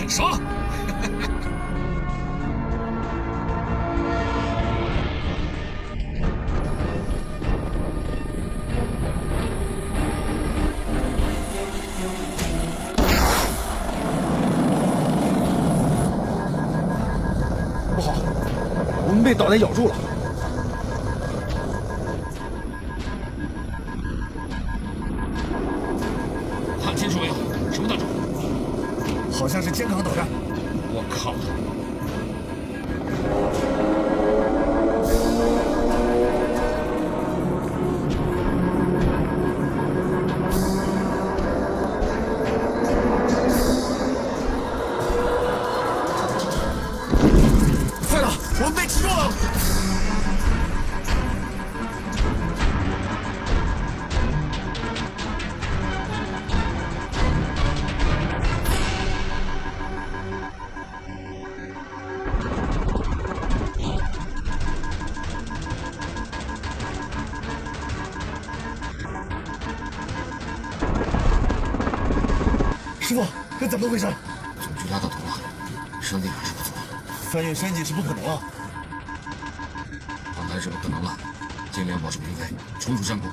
爽！不好，我们被导弹咬住了。看清楚没有？什么弹种？好像是肩扛导弹。我靠！快了，我们被击中了！师傅，这怎么回事？总局拉到头了，山地还是不错。翻越山脊是不可能了。本来是不可能了，尽量保持平飞，冲出山谷。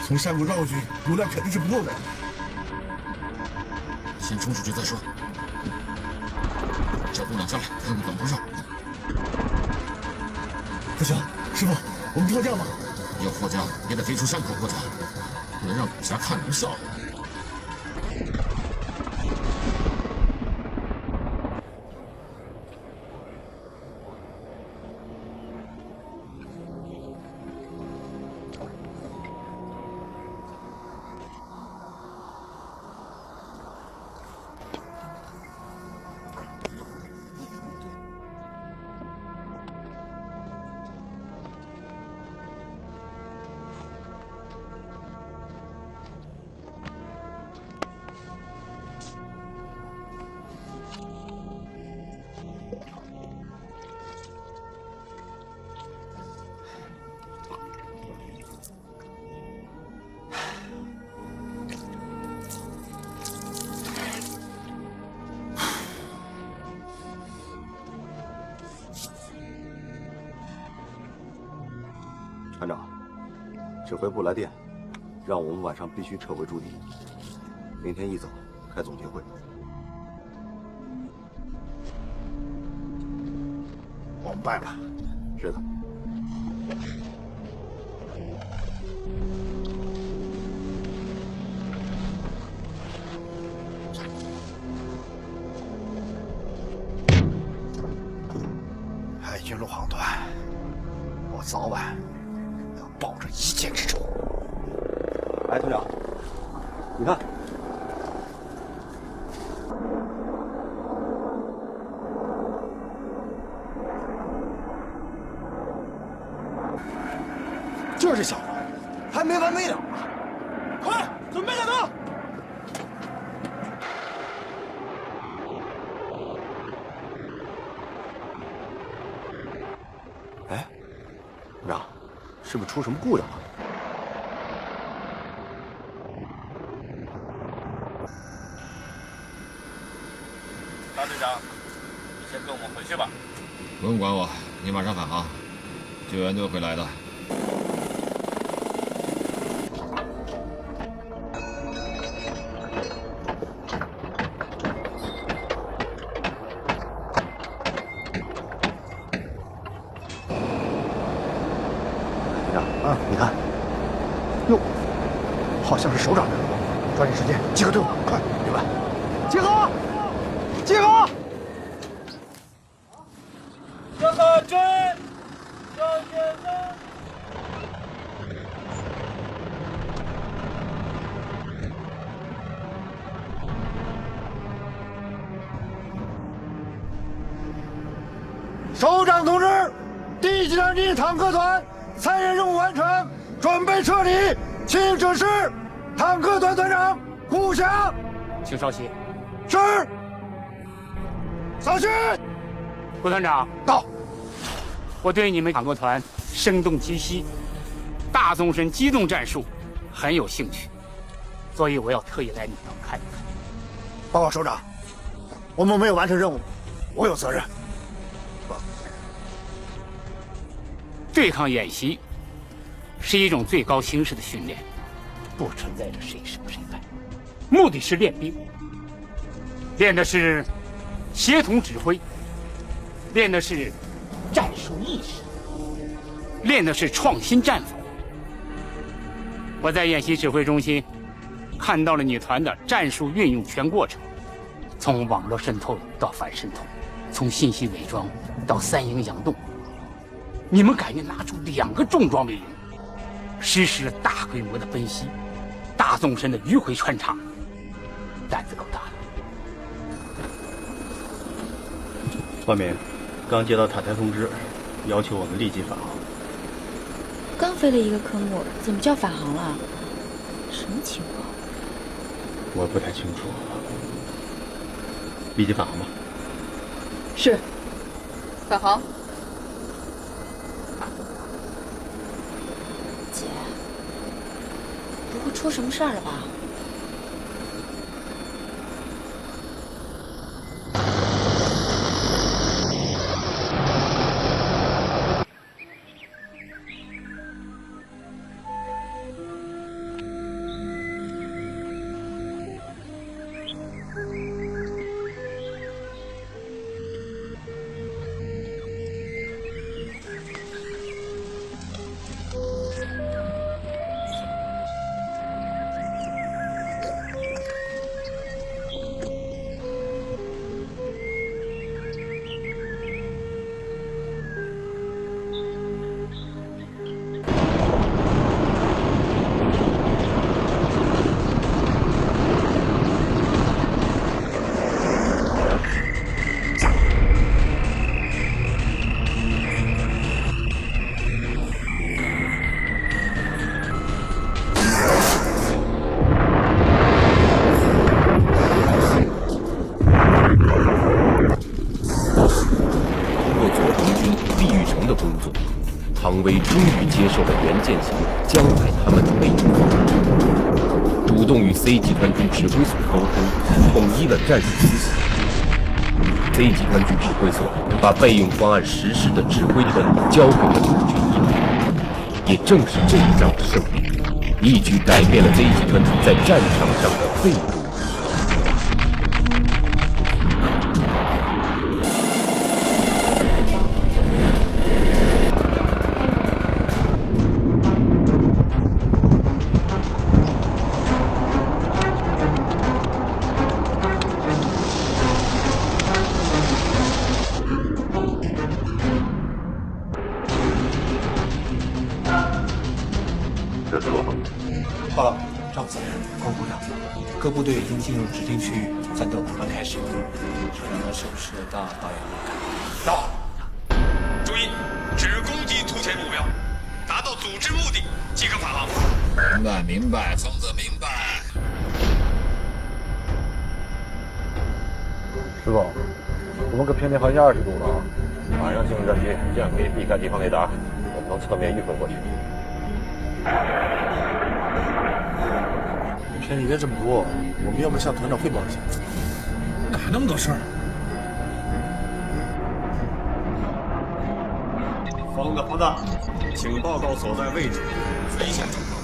从山谷绕过去，油量肯定是不够的。先冲出去再说。叫姑娘下来，看看怎么回事。不行，师傅，我们脱缰吧。要脱缰也得飞出山口脱缰，不能让古侠看你们笑话。团长，指挥部来电，让我们晚上必须撤回驻地，明天一早开总结会。我们败了。是的。海军陆航团，我早晚要报这一箭之仇。哎，团长，你看，就是这小子，还没完没了！快，准备战斗！哎，团长，是不是出什么故障了？大队长，你先跟我们回去吧。不用管我，你马上返航，救援队会来的。啊，你看，哟，好像是首长来了，抓紧时间集合队伍，快，明白？集合，集合！向后追，向前冲！首长同志，第几战机坦克团参演任务完成，准备撤离，请指示坦克团团长顾翔。请稍息。是。扫兴。顾团长到。我对你们坦克团声东击西、大纵深机动战术很有兴趣，所以我要特意来你们看一看。报告首长，我们没有完成任务，我有责任。对抗演习是一种最高形式的训练，不存在着谁胜谁败，目的是练兵，练的是协同指挥，练的是战术意识，练的是创新战法。我在演习指挥中心看到了你团的战术运用全过程，从网络渗透到反渗透，从信息伪装到三营佯动。你们敢于拿出2个重装备营，实施了大规模的奔袭、大纵深的迂回穿插，胆子够大的。外面刚接到塔台通知，要求我们立即返航。刚飞了一个科目，怎么叫返航了？什么情况？我不太清楚。立即返航吧。是。返航。姐，不会出什么事儿了吧？军李玉成的工作，唐威终于接受了袁建行、江海他们的备注，主动与 C 集团军指挥所沟通，统一了战术思想。C 集团军指挥所把备用方案实施的指挥权交给了陆军一连。也正是这一仗的胜利，一举改变了 C 集团军在战场上的备注。报告，赵子，高部长，各部队已经进入指定区域，战斗马上开始。车长和手势到导演部。到。注意，只攻击突前目标，达到组织目的即可返航。明白，明白，疯子明白。师傅，我们可偏离航线20度了啊！马上进入战区，这样可以避开敌方雷达，我们能侧面迂回过去。偏离了这么多，我们要不要向团长汇报一下？哪那么多事儿？疯子，请报告所在位置，飞行状况。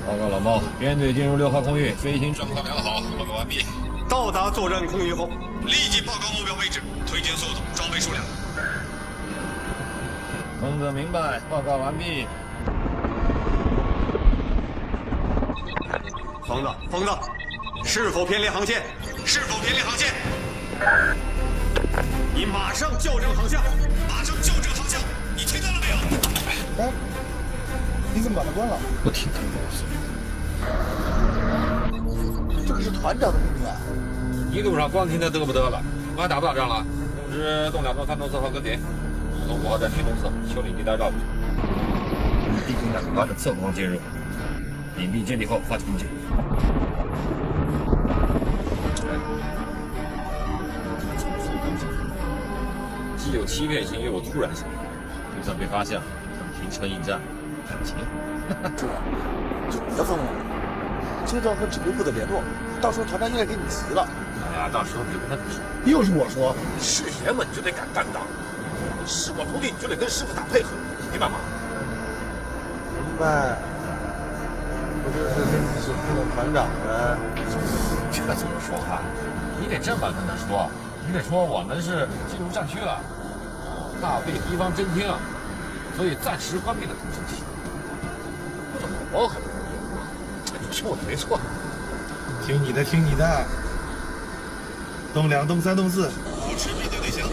报告老猫，编队进入6号空域，飞行状况良好，报告完毕。到达作战空域后，立即报告目标位置、推进速度、装备数量。疯子明白，报告完毕。疯子，是否偏离航线？是否偏离航线？你马上校正航向，马上校正航向，你听到了没有？哎，你怎么把它关了？不听他啰嗦。这可是团长的命令啊！一路上光听他嘚不嘚了，我还打不打仗了？通知动2、动3、动4号跟点，从5号战区东侧修理地带绕过去。敌军坦克团的侧方进入，隐蔽接地后发起攻击。既有欺骗性，又有突然性，就算被发现了，停车应战，感情。这你的风了，接着和指挥部的联络，到时候团长应该给你急了。哎呀，到时候你就跟他说，又是我说，是爷们你就得敢担当，是我徒弟你就得跟师傅打配合，明白吗？明白。不就是跟你是副团长呗？这怎么说话？你得这么跟他说，你得说我们是进入战区了，怕被敌方侦听，所以暂时关闭了通讯器。我很，你说我的没错。听你的，听你的。动2、动3、动4，保持面对队形。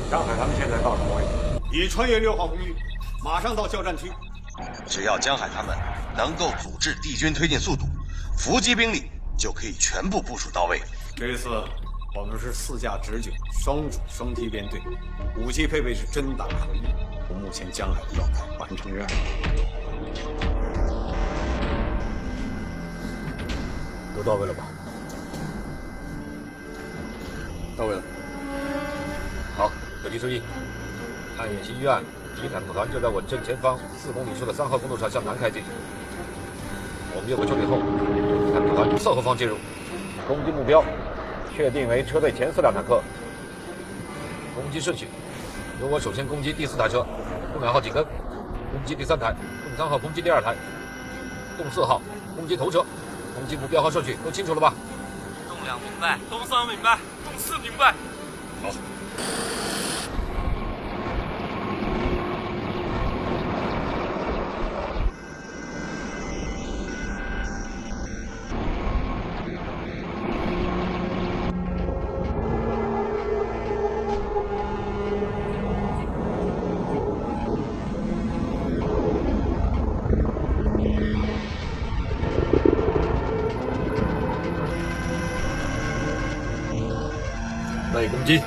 张海他们现在到什么位置？已穿越6号空域，马上到校战区。只要江海他们能够阻止敌军推进速度，伏击兵力就可以全部部署到位。这次我们是4架直迥双主双机编队，武器配备是真打合一。我目前江海的状态完成任务。都到位了吧？到位了。好，各级注意，看演习预案，敌坦克团就在我正前方4公里处的3号公路上向南开进。我们6个抽离后，坦克团侧后方进入，攻击目标确定为车队前4辆坦克。攻击顺序：由我首先攻击第4台车，动2号紧跟，攻击第3台，动3号攻击第2台，动4号攻击头车。攻击目标和顺序都清楚了吧？动2明白，动3明白，动4明白。好。备攻击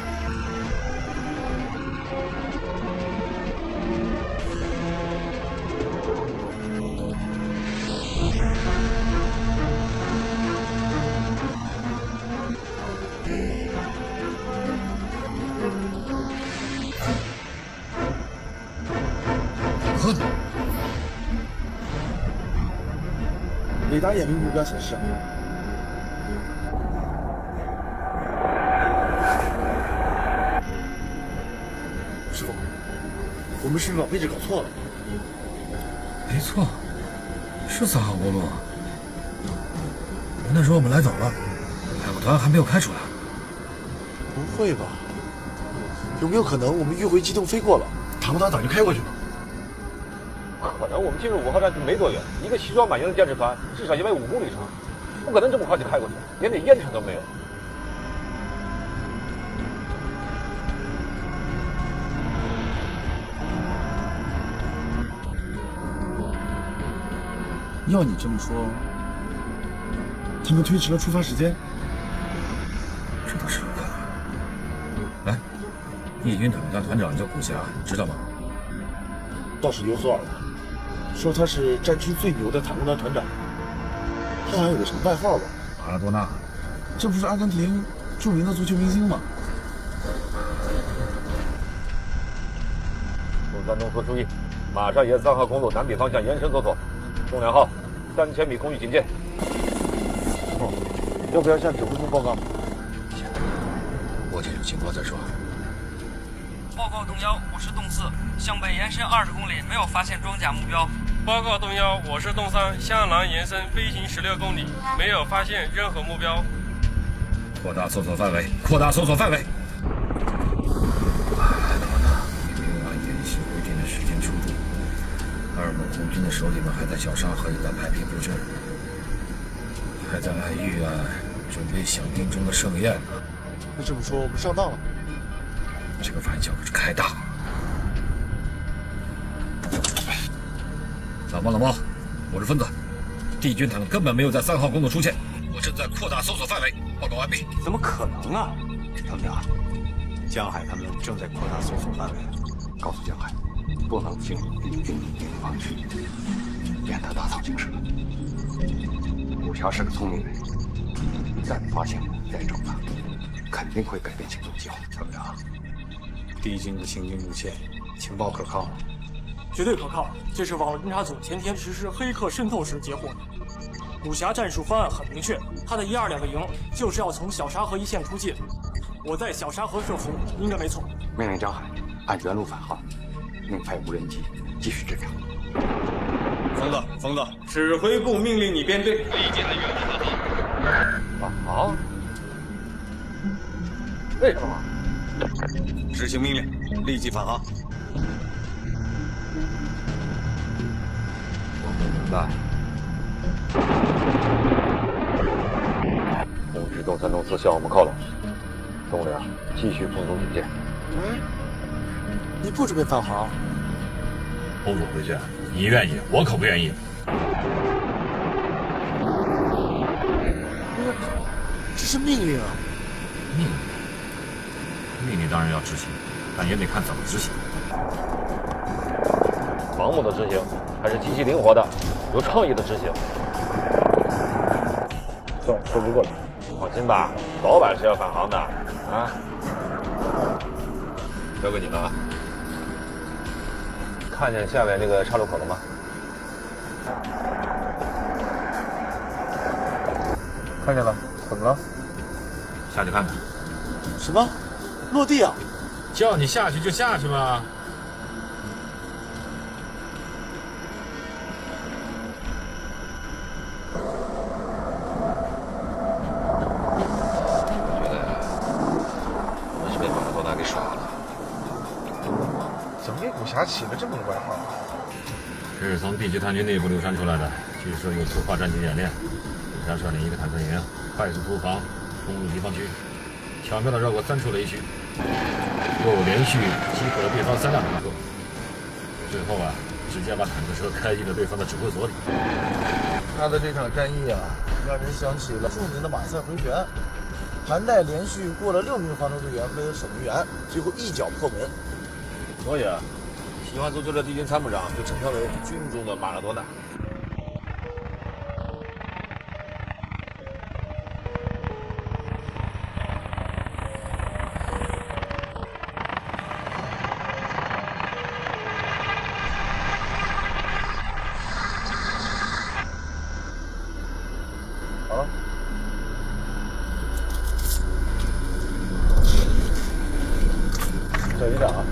可能。雷达眼明目标显示，师傅，我们是不是把位置搞错了？没错，是3号公路。那时候我们来早了，海虎团还没有开出来。不会吧？有没有可能我们迂回机动飞过了，坦克团早就开过去了？可能我们进入5号站区没多远，一个西装满营的监视团至少也得5公里长，不可能这么快就开过去，连点烟尘都没有。要你这么说，他们推迟了出发时间，这倒是有可能。来，义军坦克团团长叫古霞，知道吗？倒是有所耳闻，说他是战区最牛的坦克团团长，他还有个什么外号吧？马拉多纳，这不是阿根廷著名的足球明星吗？中山东司注意，马上沿3号公路南北方向延伸搜索。中2号，3000米空域警戒。要不要向指挥部报告？我这有情况再说。报告东1，我是东4，向北延伸20公里，没有发现装甲目标。报告东1，我是东3，向南延伸飞行16公里，没有发现任何目标。扩大搜索范围，扩大搜索范围。按演习规定的时间出驻。阿尔蒙红军的首领们还在小沙河一带排兵布阵，还在爱玉岸准备响叮中的盛宴。那这么说，我们上当了？这个玩笑可是开大了。老毛，我是分子，敌军坦克根本没有在3号公路出现，我正在扩大搜索范围。报告完毕。怎么可能啊，团长？江海他们正在扩大搜索范围，告诉江海。不能进入敌军地方区，免得打草惊蛇。武侠是个聪明人，一旦发现再找他，肯定会改变行动计划。团长，敌军的行军路线情报可靠吗？绝对可靠，这是网络侦察组前天实施黑客渗透时截获的。武侠战术方案很明确，他的1、2、2个营就是要从小沙河一线出界。我在小沙河设伏，应该没错。命令江海按原路返航。另派无人机继续侦察。疯子，指挥部命令你编队，立即按原路返航。为什么？执行命令，立即返航。我不明白。通知东3、东4向我们靠拢，东2继续空中警戒。你不准备返航？侯总回去，你愿意，我可不愿意。这是命令啊！命令当然要执行，但也得看怎么执行。盲目的执行，还是极其灵活的、有创意的执行？算说不过来。放心吧，早晚是要返航的啊！交给你了。看见下面那个岔路口了吗？看见了，怎么了？下去看看。什么？落地啊？叫你下去就下去嘛。我觉得我们是被马拉多纳给耍了。怎么给古霞起了这么个外号？这是从地级团军内部流传出来的，据说有突发战机演练，古霞率领一个坦克营快速突防，攻入敌方区，巧妙地绕过3处雷区，又连续击毁了对方3辆坦克，最后直接把坦克车开进了对方的指挥所里。他的这场战役让人想起了著名的马赛回旋，韩代连续过了6名防守队员和守门员，最后一脚破门。所以喜欢足球的敌军参谋长就称他为军中的马拉多纳。啊。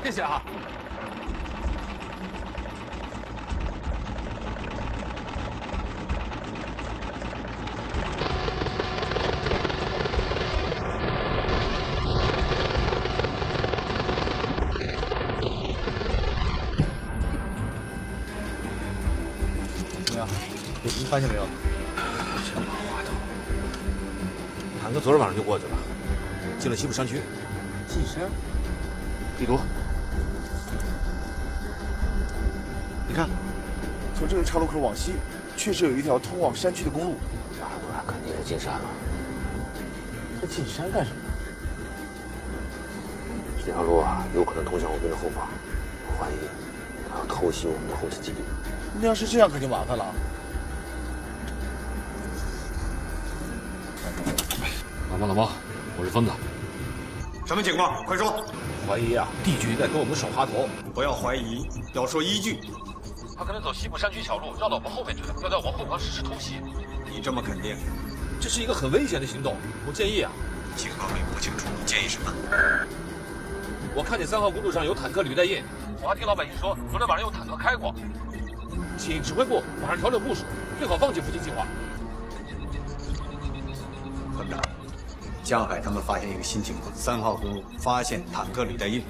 谢谢啊。怎么样？你发现没有？这马化腾，坦克昨天晚上就过去了，进了西部山区。进山？地图。 你看，从这个岔路口往西，确实有一条通往山区的公路。那肯定是进山了。这进山干什么？这条路啊，有可能通向我军的后方。我怀疑他要偷袭我们的后勤基地。那要是这样，可就麻烦了。老毛，我是疯子。什么情况？快说！怀疑啊，帝军在跟我们耍滑头。不要怀疑，要说依据。 他可能走西部山区小路，绕到我们后面去了，要在我们后方实施偷袭。你这么肯定？这是一个很危险的行动。我建议啊，情况还不清楚，你建议什么？我看见3号公路上有坦克履带印，我还听老百姓说，昨天晚上有坦克开过。请指挥部马上调整部署，最好放弃伏击计划。团长，江海他们发现一个新情况：3号公路发现坦克履带印，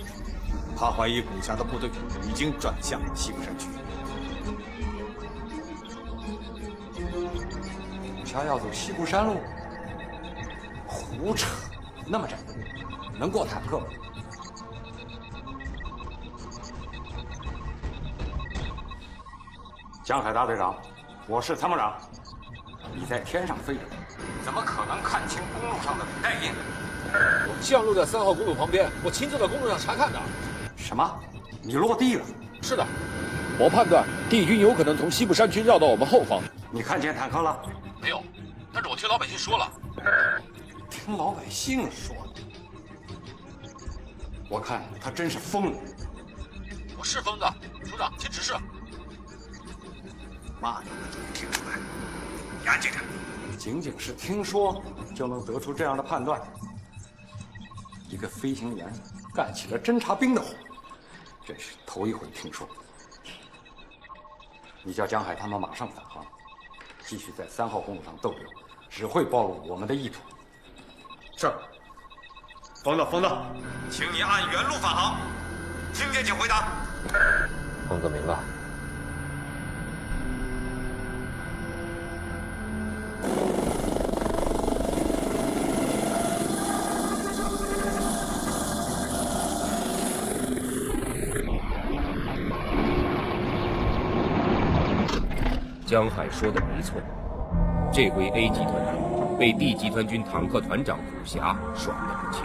他怀疑古霞的部队已经转向西部山区。 他要走西部山路，胡扯！那么窄，能过坦克吗？江海大队长，我是参谋长。你在天上飞着，怎么可能看清公路上的履带印？我降落在3号公路旁边，我亲自在公路上查看的。什么？你落地了？是的，我判断帝军有可能从西部山区绕到我们后方。你看见坦克了？ 没有，但是我听老百姓说了。听老百姓说的，我看他真是疯了。我是疯子，首长，请指示。嘛都能听出来，严谨点。仅仅是听说就能得出这样的判断？一个飞行员干起了侦察兵的活，真是头一回听说。你叫江海他们马上返航。 继续在3号公路上逗留，只会暴露我们的意图。是。疯子，请你按原路返航。听见请回答。疯子明白。江海说的没错，这回 A 集团军被 D 集团军坦克团长古霞耍得不轻。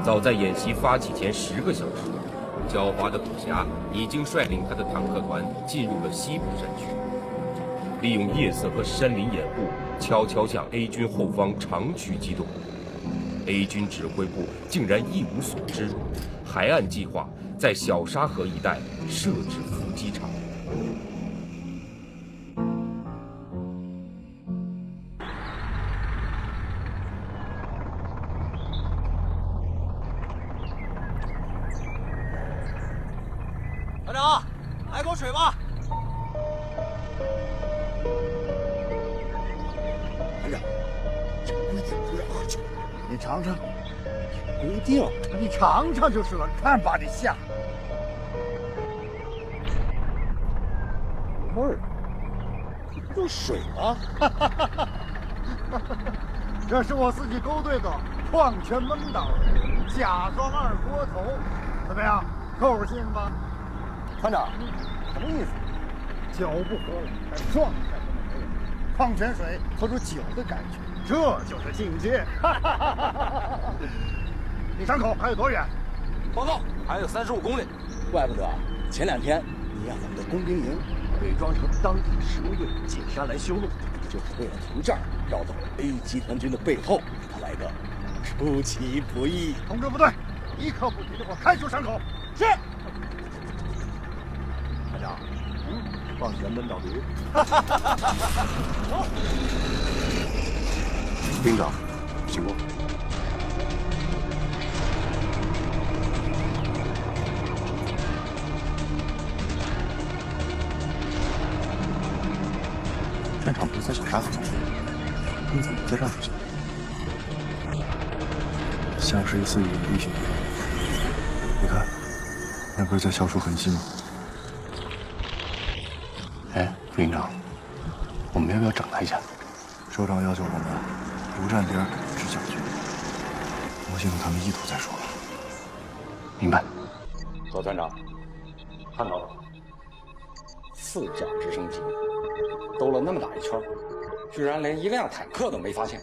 早在演习发起前10个小时，狡猾的古霞已经率领他的坦克团进入了西部山区，利用夜色和山林掩护，悄悄向 A 军后方长驱机动。A 军指挥部竟然一无所知，还按计划在小沙河一带设置伏击场。 团长，来口水吧。团长，这不一定不让喝酒，你尝尝。不一定，你尝尝就是了，看把你吓。味儿，有水吗？这是我自己勾兑的矿泉蒙岛假装二锅头，怎么样？够劲吧？团长，什么意思？酒不喝了，但状态不能没有。矿泉水喝出酒的感觉，这就是境界。离山口还有多远？报告，还有35公里。怪不得前2天你让我们的工兵营伪装成当地实务队进山来修路，就是为了从这儿绕到 A 集团军的背后，给他来个出其不意。通知部队，一刻不提的给我开出山口。是。团长，放玄门倒驴。兵长，请过。战场不是在小沙子上，你怎么在这儿出现？像是一次隐蔽行动。你看，那不是在消除痕迹吗？哎，副营长，我们要不要整他一下？首长要求我们不站边，只讲局。摸清楚他们意图再说吧。明白。左团长，看到了，4架直升机兜了那么大一圈，居然连一辆坦克都没发现，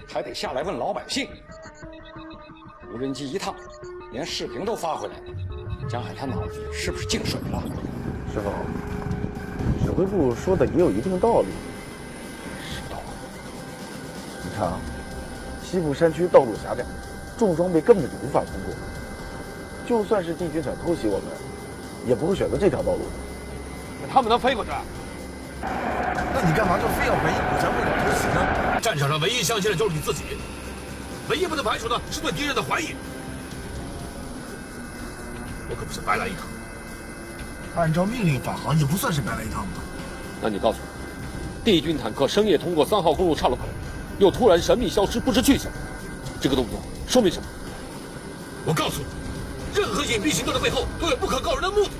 还得下来问老百姓。无人机一趟，连视频都发回来了。江海他脑子里是不是进水了？师傅，指挥部说的也有一定道理。是道。你看啊，西部山区道路狭窄，重装备根本就无法通过。就算是地军想偷袭我们，也不会选择这条道路。他们能飞过去？那你干嘛就非要怀疑古江为了偷袭呢？战场上唯一相信的就是你自己，唯一不能排除的是对敌人的怀疑。我可不是白来一趟。按照命令返航也不算是白来一趟吧？那你告诉我，帝军坦克深夜通过3号公路岔路口，又突然神秘消失，不知去向，这个动作说明什么？我告诉你，任何隐蔽行动的背后都有不可告人的目的。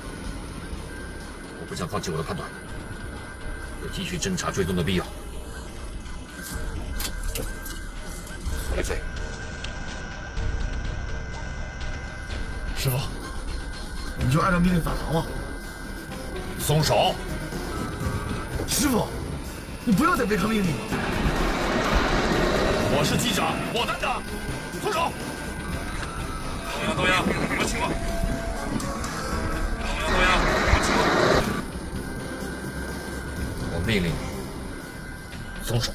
我不想放弃我的判断，有继续侦查追踪的必要。别飞！师傅，你就按照命令返航吧。松手！师傅，你不要再违抗命令了。我是机长，我担当。松手！东阳，什么情况？东阳，什么情况？我命令你松手！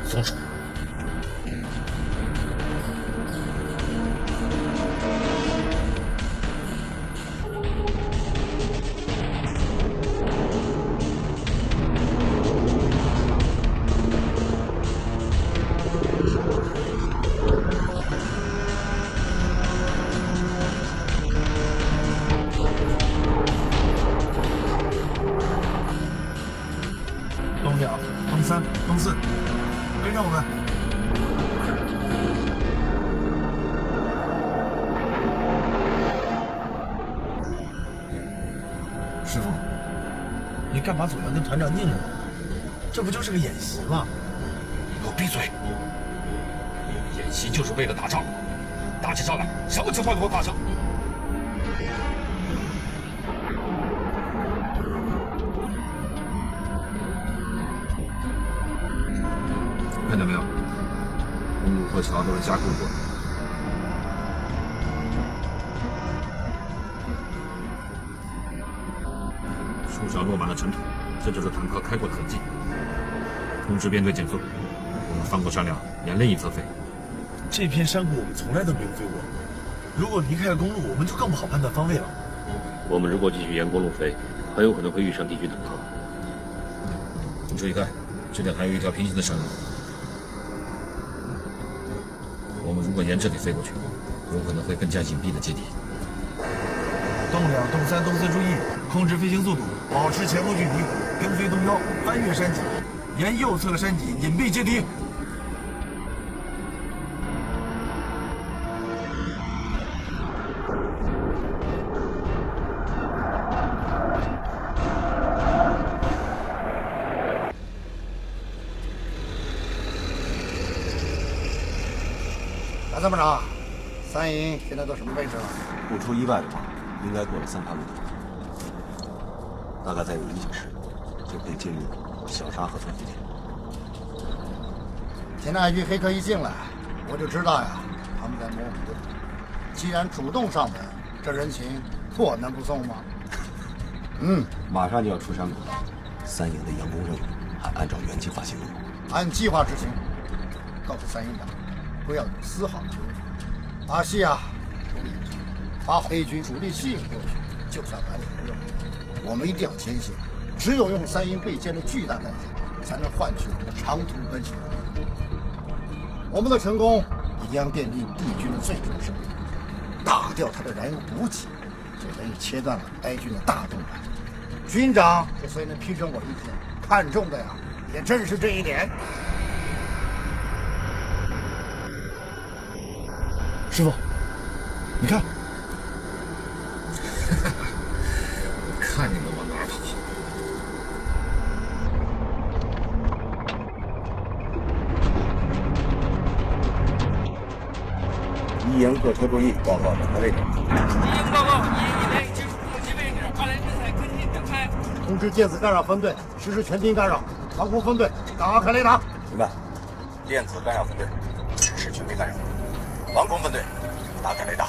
松手！东2、东3、东4，跟上我们。师傅，你干嘛总要跟团长拧着呢？这不就是个演习吗？给我闭嘴！演习就是为了打仗，打起仗来，什么情况都会发生。看到没有？公路和桥都是加固过的。树上落满了尘土，这就是坦克开过的痕迹。通知编队减速，我们翻过山梁，沿另一侧飞。这片山谷我们从来都没有飞过，如果离开了公路，我们就更不好判断方位了。我们如果继续沿公路飞，很有可能会遇上敌军坦克。你注意看，这里还有一条平行的山路。我们如果沿这里飞过去，有可能会更加隐蔽的接地。东2、东3、东4注意，控制飞行速度，保持前后距离，跟飞东1，翻越山脊，沿右侧的山脊隐蔽接敌。那这么着，三营现在都什么位置了？不出意外的话，应该过了3帕路地，大概再有1小时就可以进入小沙河村附近。现在爱军黑客一进来，我就知道呀，他们在摸我们的底。既然主动上门，这人情我能不送吗？马上就要出山口了，3营的佯攻任务还按照原计划行动，按计划执行。告诉三营长，不要有丝毫的纠缠。阿西啊，把黑军主力吸引过去，就算完成任务。我们一定要坚信，只有用三营备歼的巨大代价，才能换取我们长途奔袭。我们的成功也将奠定敌军的最终胜利。打掉他的燃油补给，就等于切断了哀军的大动脉。军长之所以能批准我一天，看重的呀，也正是这一点。师傅，你看，看你们往哪儿跑！1营各车注意，报告展开位置。1营报告，1营1连直属攻击位置，2连制裁跟进展开。通知电子干扰分队实施全天干扰，防空分队打开雷达。明白。电子干扰分队实施全面干扰，防空分队打开雷达。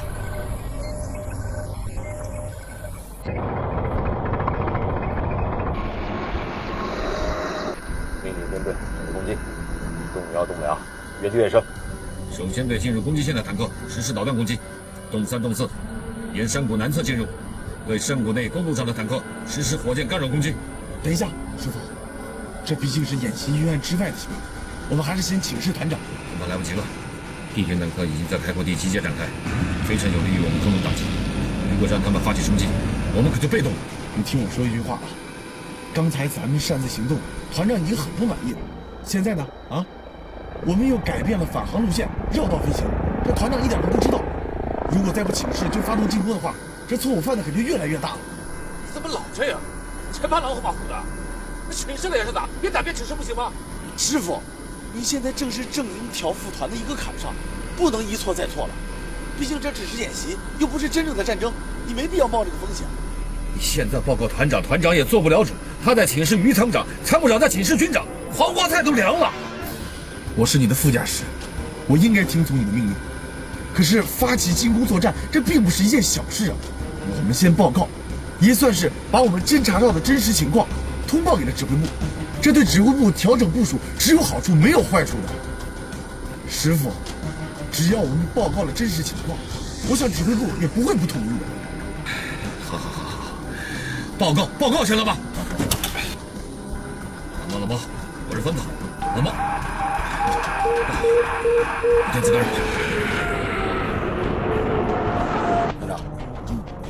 命令编队准备攻击，动1动2，越击越深。首先对进入攻击线的坦克实施导弹攻击，动3动4，沿山谷南侧进入，对山谷内公路上的坦克实施火箭干扰攻击。等一下，师傅，这毕竟是演习预案之外的情况，我们还是先请示团长。恐怕来不及了，敌军坦克已经在开阔地集结展开，非常有利于我们空中打击。如果让他们发起冲击，我们可就被动了。你听我说一句话啊，刚才咱们擅自行动，团长已经很不满意了。现在呢，我们又改变了返航路线，绕道飞行，这团长一点都不知道。如果再不请示就发动进攻的话，这错误犯的可就越来越大了。你怎么老这样？前怕狼后怕虎的，那请示了也是打，别打别请示不行吗？师傅，你现在正是正营调副团的一个坎上，不能一错再错了。毕竟这只是演习，又不是真正的战争，你没必要冒这个风险。你现在报告团长，团长也做不了主，他在请示于参长，参谋长在请示军长，黄瓜菜都凉了。我是你的副驾驶，我应该听从你的命令。可是发起进攻作战，这并不是一件小事啊。我们先报告，也算是把我们侦察到的真实情况通报给了指挥部，这对指挥部调整部署只有好处没有坏处的。师傅，只要我们报告了真实情况，我想指挥部也不会不同意的。好，报告，小老板。老毛，我是分头，老毛。电子干扰。团长，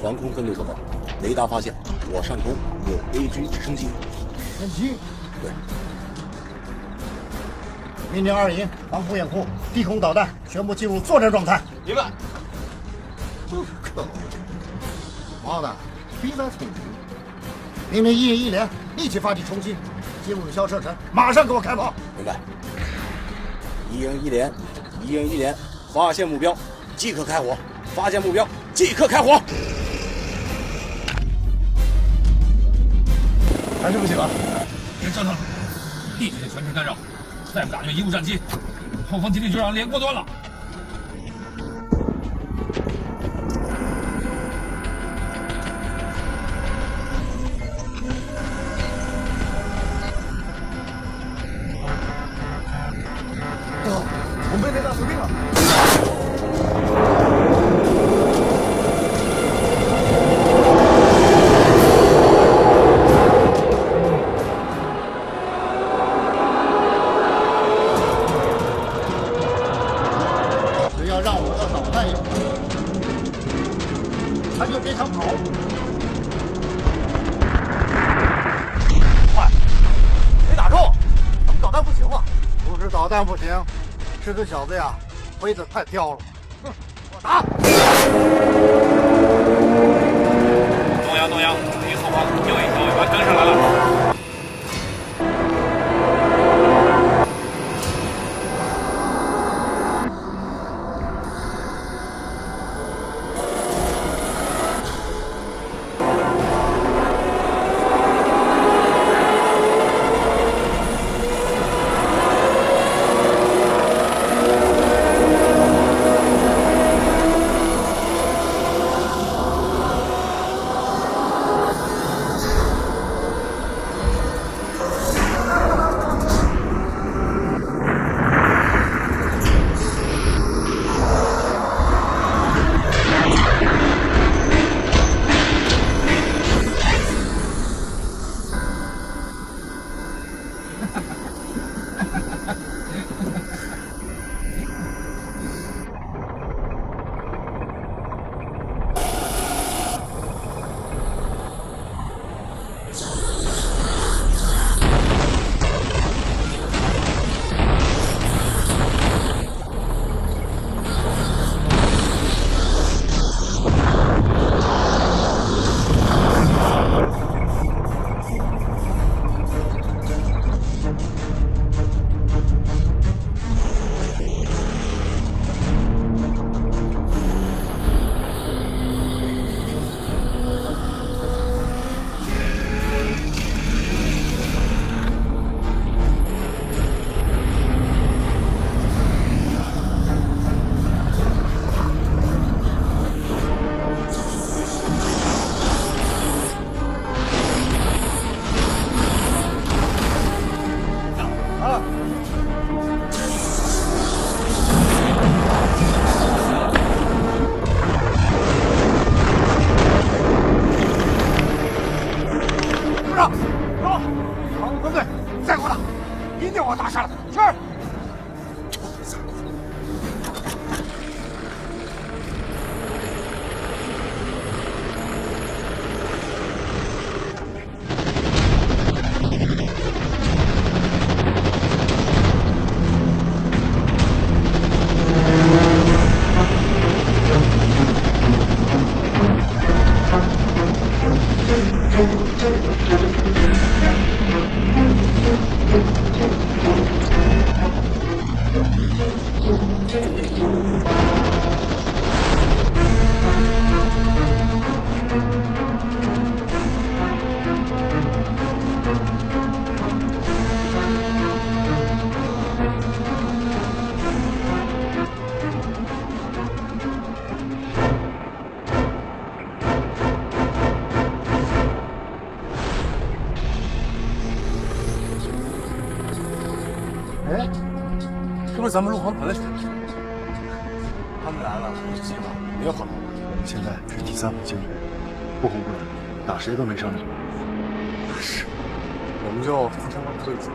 防空分队报告，雷达发现我上空有 A 军直升机。直升机？对。命令2营防空掩护，低空导弹全部进入作战状态。明白。妈的，逼在土里！命令1营1连立即发起冲击，进入小射程，马上给我开炮。明白。1营1连，发现目标，即刻开火！发现目标，即刻开火！还是不行啊！别折腾了，敌军的全面干扰，再不打就贻误战机，后方基地就让连锅端了。我们被雷达锁定了。只要让我的导弹有，他就别想跑。快，没打中，咱们导弹不行了。不是导弹不行。是这小子呀，飞得太刁了。哼，我打！动摇，敌后方又一条尾巴跟上来了。是咱们陆航团的事。他们来了，计划没有好。我们现在是第3号精锐，不红不蓝，打谁都没商量。是，我们就互相推责。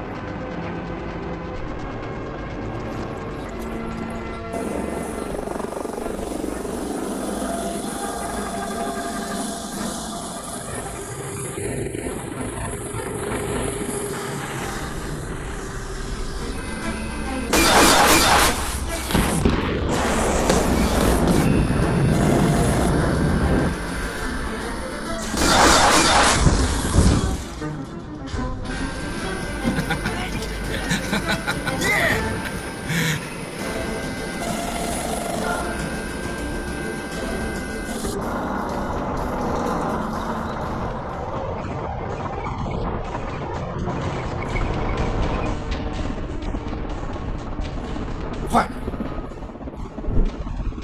快！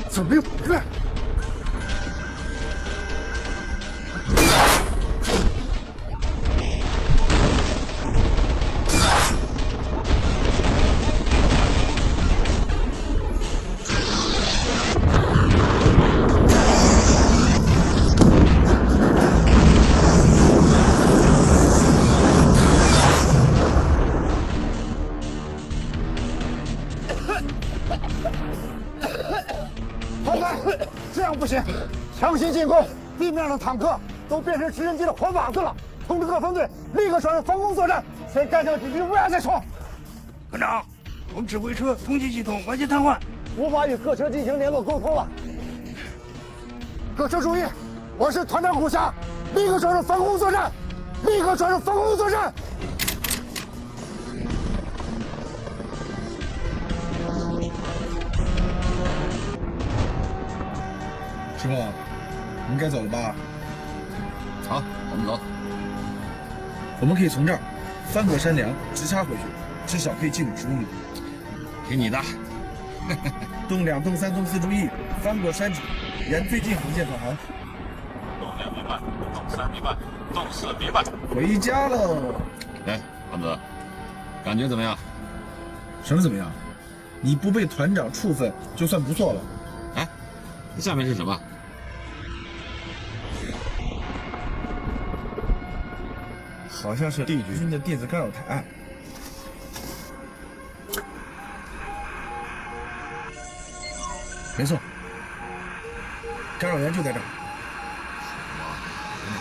怎么又来？这样不行，强行进攻，地面上的坦克都变成直升机的活靶子了。通知各分队立刻转入防空作战，先干掉敌军乌鸦再冲。团长，我们指挥车通信系统完全瘫痪，无法与各车进行联络沟通了。各车注意，我是团长虎侠，立刻转入防空作战，立刻转入防空作战。师傅，我们该走了吧？好，我们走。我们可以从这儿翻过山梁，直插回去，至少可以进50公里。听你的。洞2、洞3、洞4注意，翻过山脊，沿最近航线返航。洞2明白，洞3明白，洞4明白。回家喽。哎，王子，感觉怎么样？什么怎么样？你不被团长处分就算不错了。哎，这下面是什么？好像是帝军的电子干扰台。没错，干扰源就在这儿。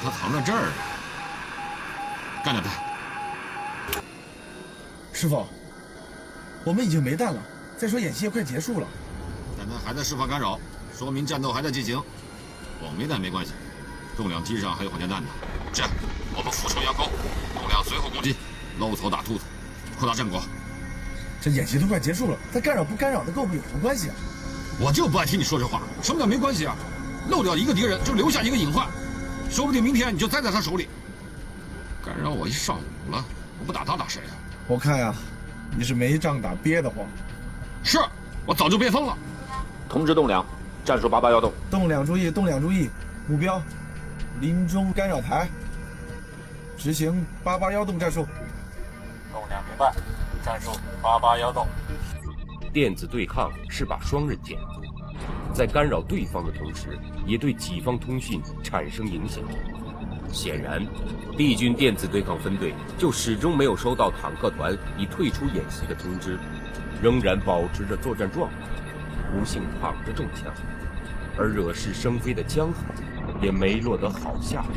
他藏在这儿，干掉他！师傅，我们已经没弹了。再说演习也快结束了，但他还在释放干扰，说明战斗还在进行。我没弹没关系，洞2机上还有火箭弹呢。这样，我们俯冲佯攻，洞2随后攻击，露头打兔子，扩大战果。这演习都快结束了，他干扰不干扰的跟我们有什么关系啊？我就不爱听你说这话。什么叫没关系啊？漏掉一个敌人就留下一个隐患，说不定明天你就栽在他手里。干扰我一上午了，我不打他打谁啊？我看呀，你是没仗打憋得慌。是，我早就憋疯了。通知洞2，战术88要洞。洞2注意，洞2注意，目标林中干扰台，执行88洞战术。洞2明白，战术88洞。电子对抗是把双刃剑，在干扰对方的同时，也对己方通讯产生影响。显然，帝军电子对抗分队就始终没有收到坦克团已退出演习的通知，仍然保持着作战状态，不幸躺着中枪，而惹是生非的江海也没落得好下场。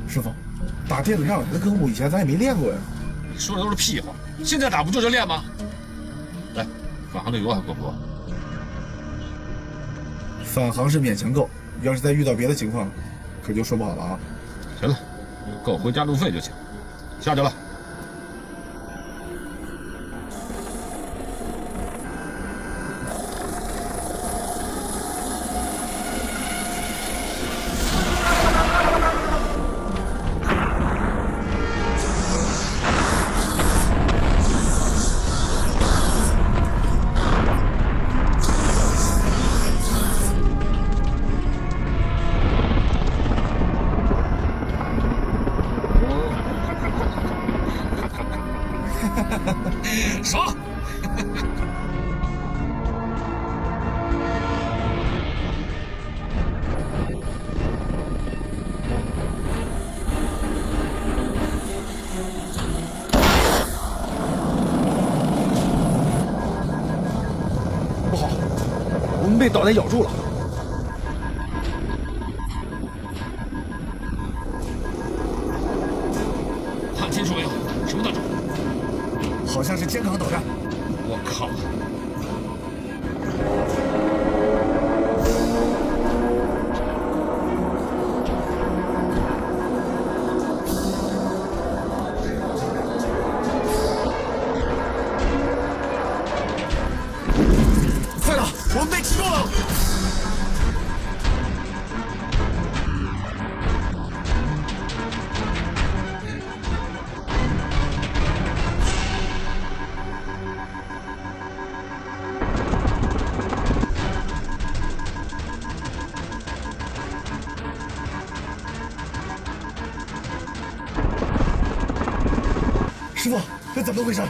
师傅，打电子干扰台的科目以前咱也没练过呀。你说的都是屁话，现在打不就是练吗？来，返航的油还够不够？返航是勉强够，要是再遇到别的情况，可就说不好了啊。行了，够回家路费就行。下去了。爽！不好，我们被导弹咬住了。 清楚没有？什么弹种？好像是肩扛导弹。我靠！快了，我们被击中了！ 师傅，这怎么回事？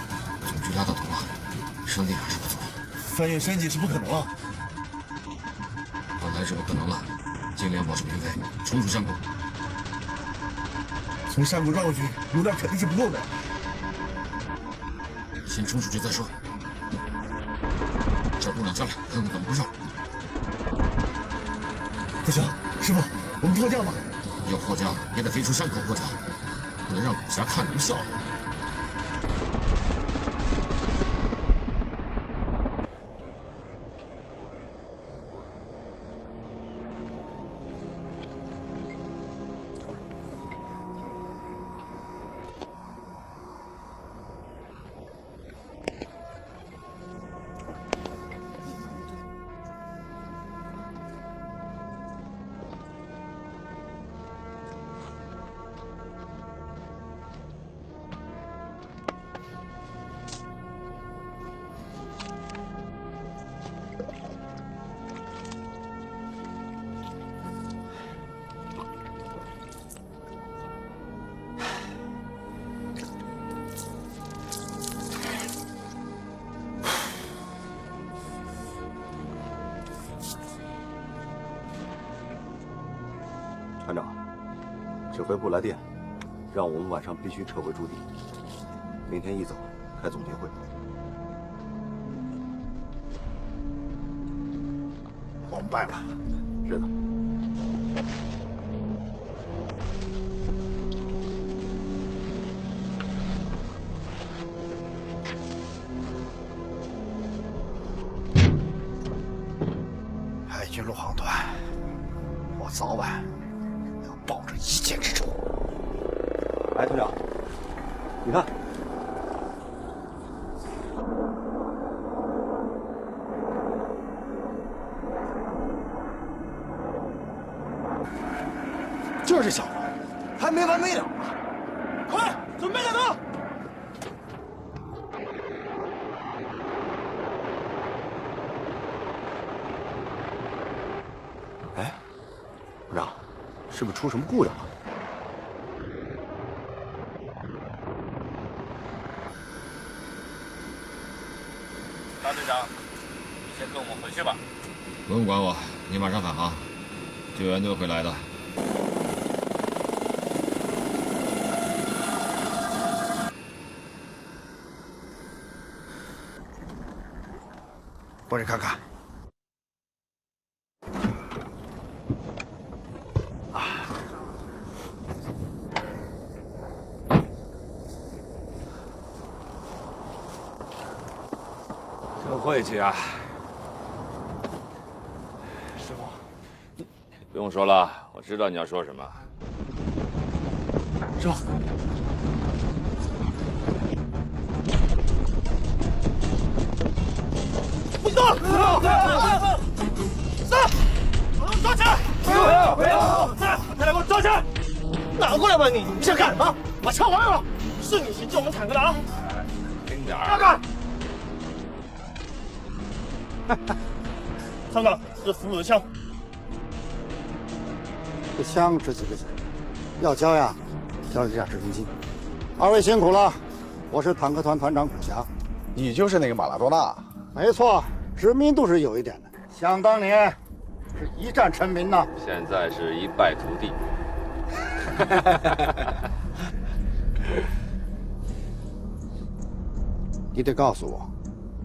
总局拉到头了，山地还是不足，翻越山脊是不可能了。本来是不可能了，尽量保持平飞，冲出山谷。从山谷绕过去，油量肯定是不够的。先冲出去再说。找度两下来，看看怎么回事。不行，师傅，我们迫降吧。要迫降也得飞出山口迫降，不能让古侠看你们笑话。 团长，指挥部来电，让我们晚上必须撤回驻地，明天一早开总结会。我们败了。是的。海军陆航团，我早晚要报这一箭之仇。哎，团长，你看，就是这小子，还没完没了呢！快，准备战斗！哎，部长，是不是出什么故障了？ 大队长，你先跟我们回去吧。不用管我，你马上返航，救援队会来的。过去看看。真晦气啊！师傅，不用说了，我知道你要说什么。师傅，不许动！上！抓起来！不要！再来给我抓起来！拿过来吧你想干什么？把枪还给我！是你袭击我们坦克的啊！轻点儿！不要干！厂长，这俘虏的枪。这枪值几个钱？要交呀，交给这架直升机。二位辛苦了，我是坦克团团长古霞。你就是那个马拉多纳？没错，知名度是有一点的。想当年是一战成名呐，现在是一败涂地。你得告诉我，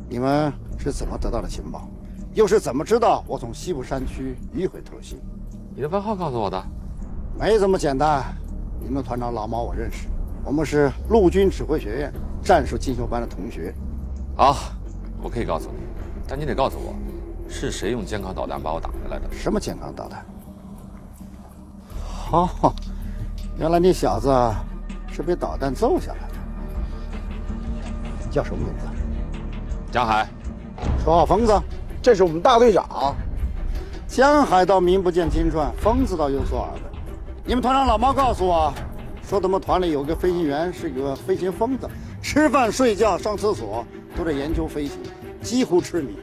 你们是怎么得到的情报，又是怎么知道我从西部山区迂回偷袭？你的番号告诉我的？没这么简单。你们团长老毛我认识，我们是陆军指挥学院战术进修班的同学。好，我可以告诉你，但你得告诉我，是谁用健康导弹把我打下来的？什么健康导弹？哦，原来你小子是被导弹揍下来的。叫什么名字？江海。说话疯子，这是我们大队长。江海倒名不见经传，疯子倒有所耳闻。你们团长老毛告诉我，说他们团里有个飞行员是个飞行疯子，吃饭、睡觉、上厕所都在研究飞行，几乎痴迷。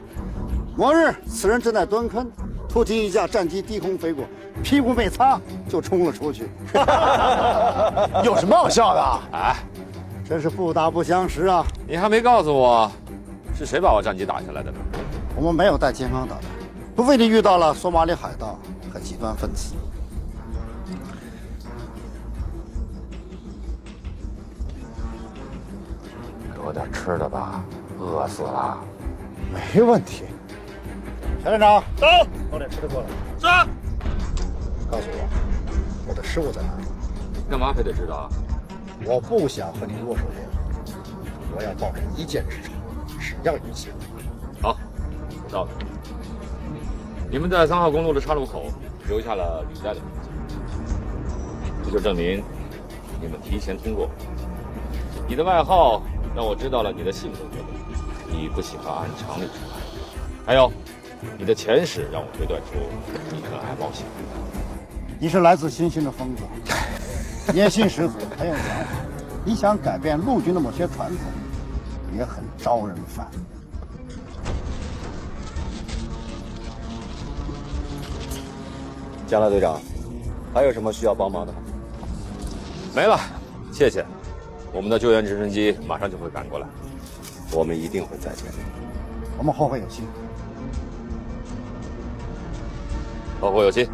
某日，此人正在蹲坑，突听一架战机低空飞过，屁股没擦就冲了出去。有什么好笑的？哎，真是不打不相识啊！你还没告诉我，是谁把我战机打下来的呢？我们没有带健康导弹，除非你遇到了索马里海盗和极端分子。给我点吃的吧，饿死了。没问题。小连长，走，弄点吃的过来。是。告诉我，我的失误在哪里？干嘛非得知道啊？我不想和你握手言和，我要报一箭之仇，只要一箭。好，我到了。你们在3号公路的岔路口留下了履带的痕迹，这就证明你们提前通过。你的外号让我知道了你的性格特点，你不喜欢按常理出牌。还有，你的前史让我推断出你很爱冒险。你是来自新兴的疯子，野心十足，很有想法。你想改变陆军的某些传统，也很招人烦。江大队长，还有什么需要帮忙的吗？没了，谢谢。我们的救援直升机马上就会赶过来，我们一定会再见。我们后会有期。后会有期。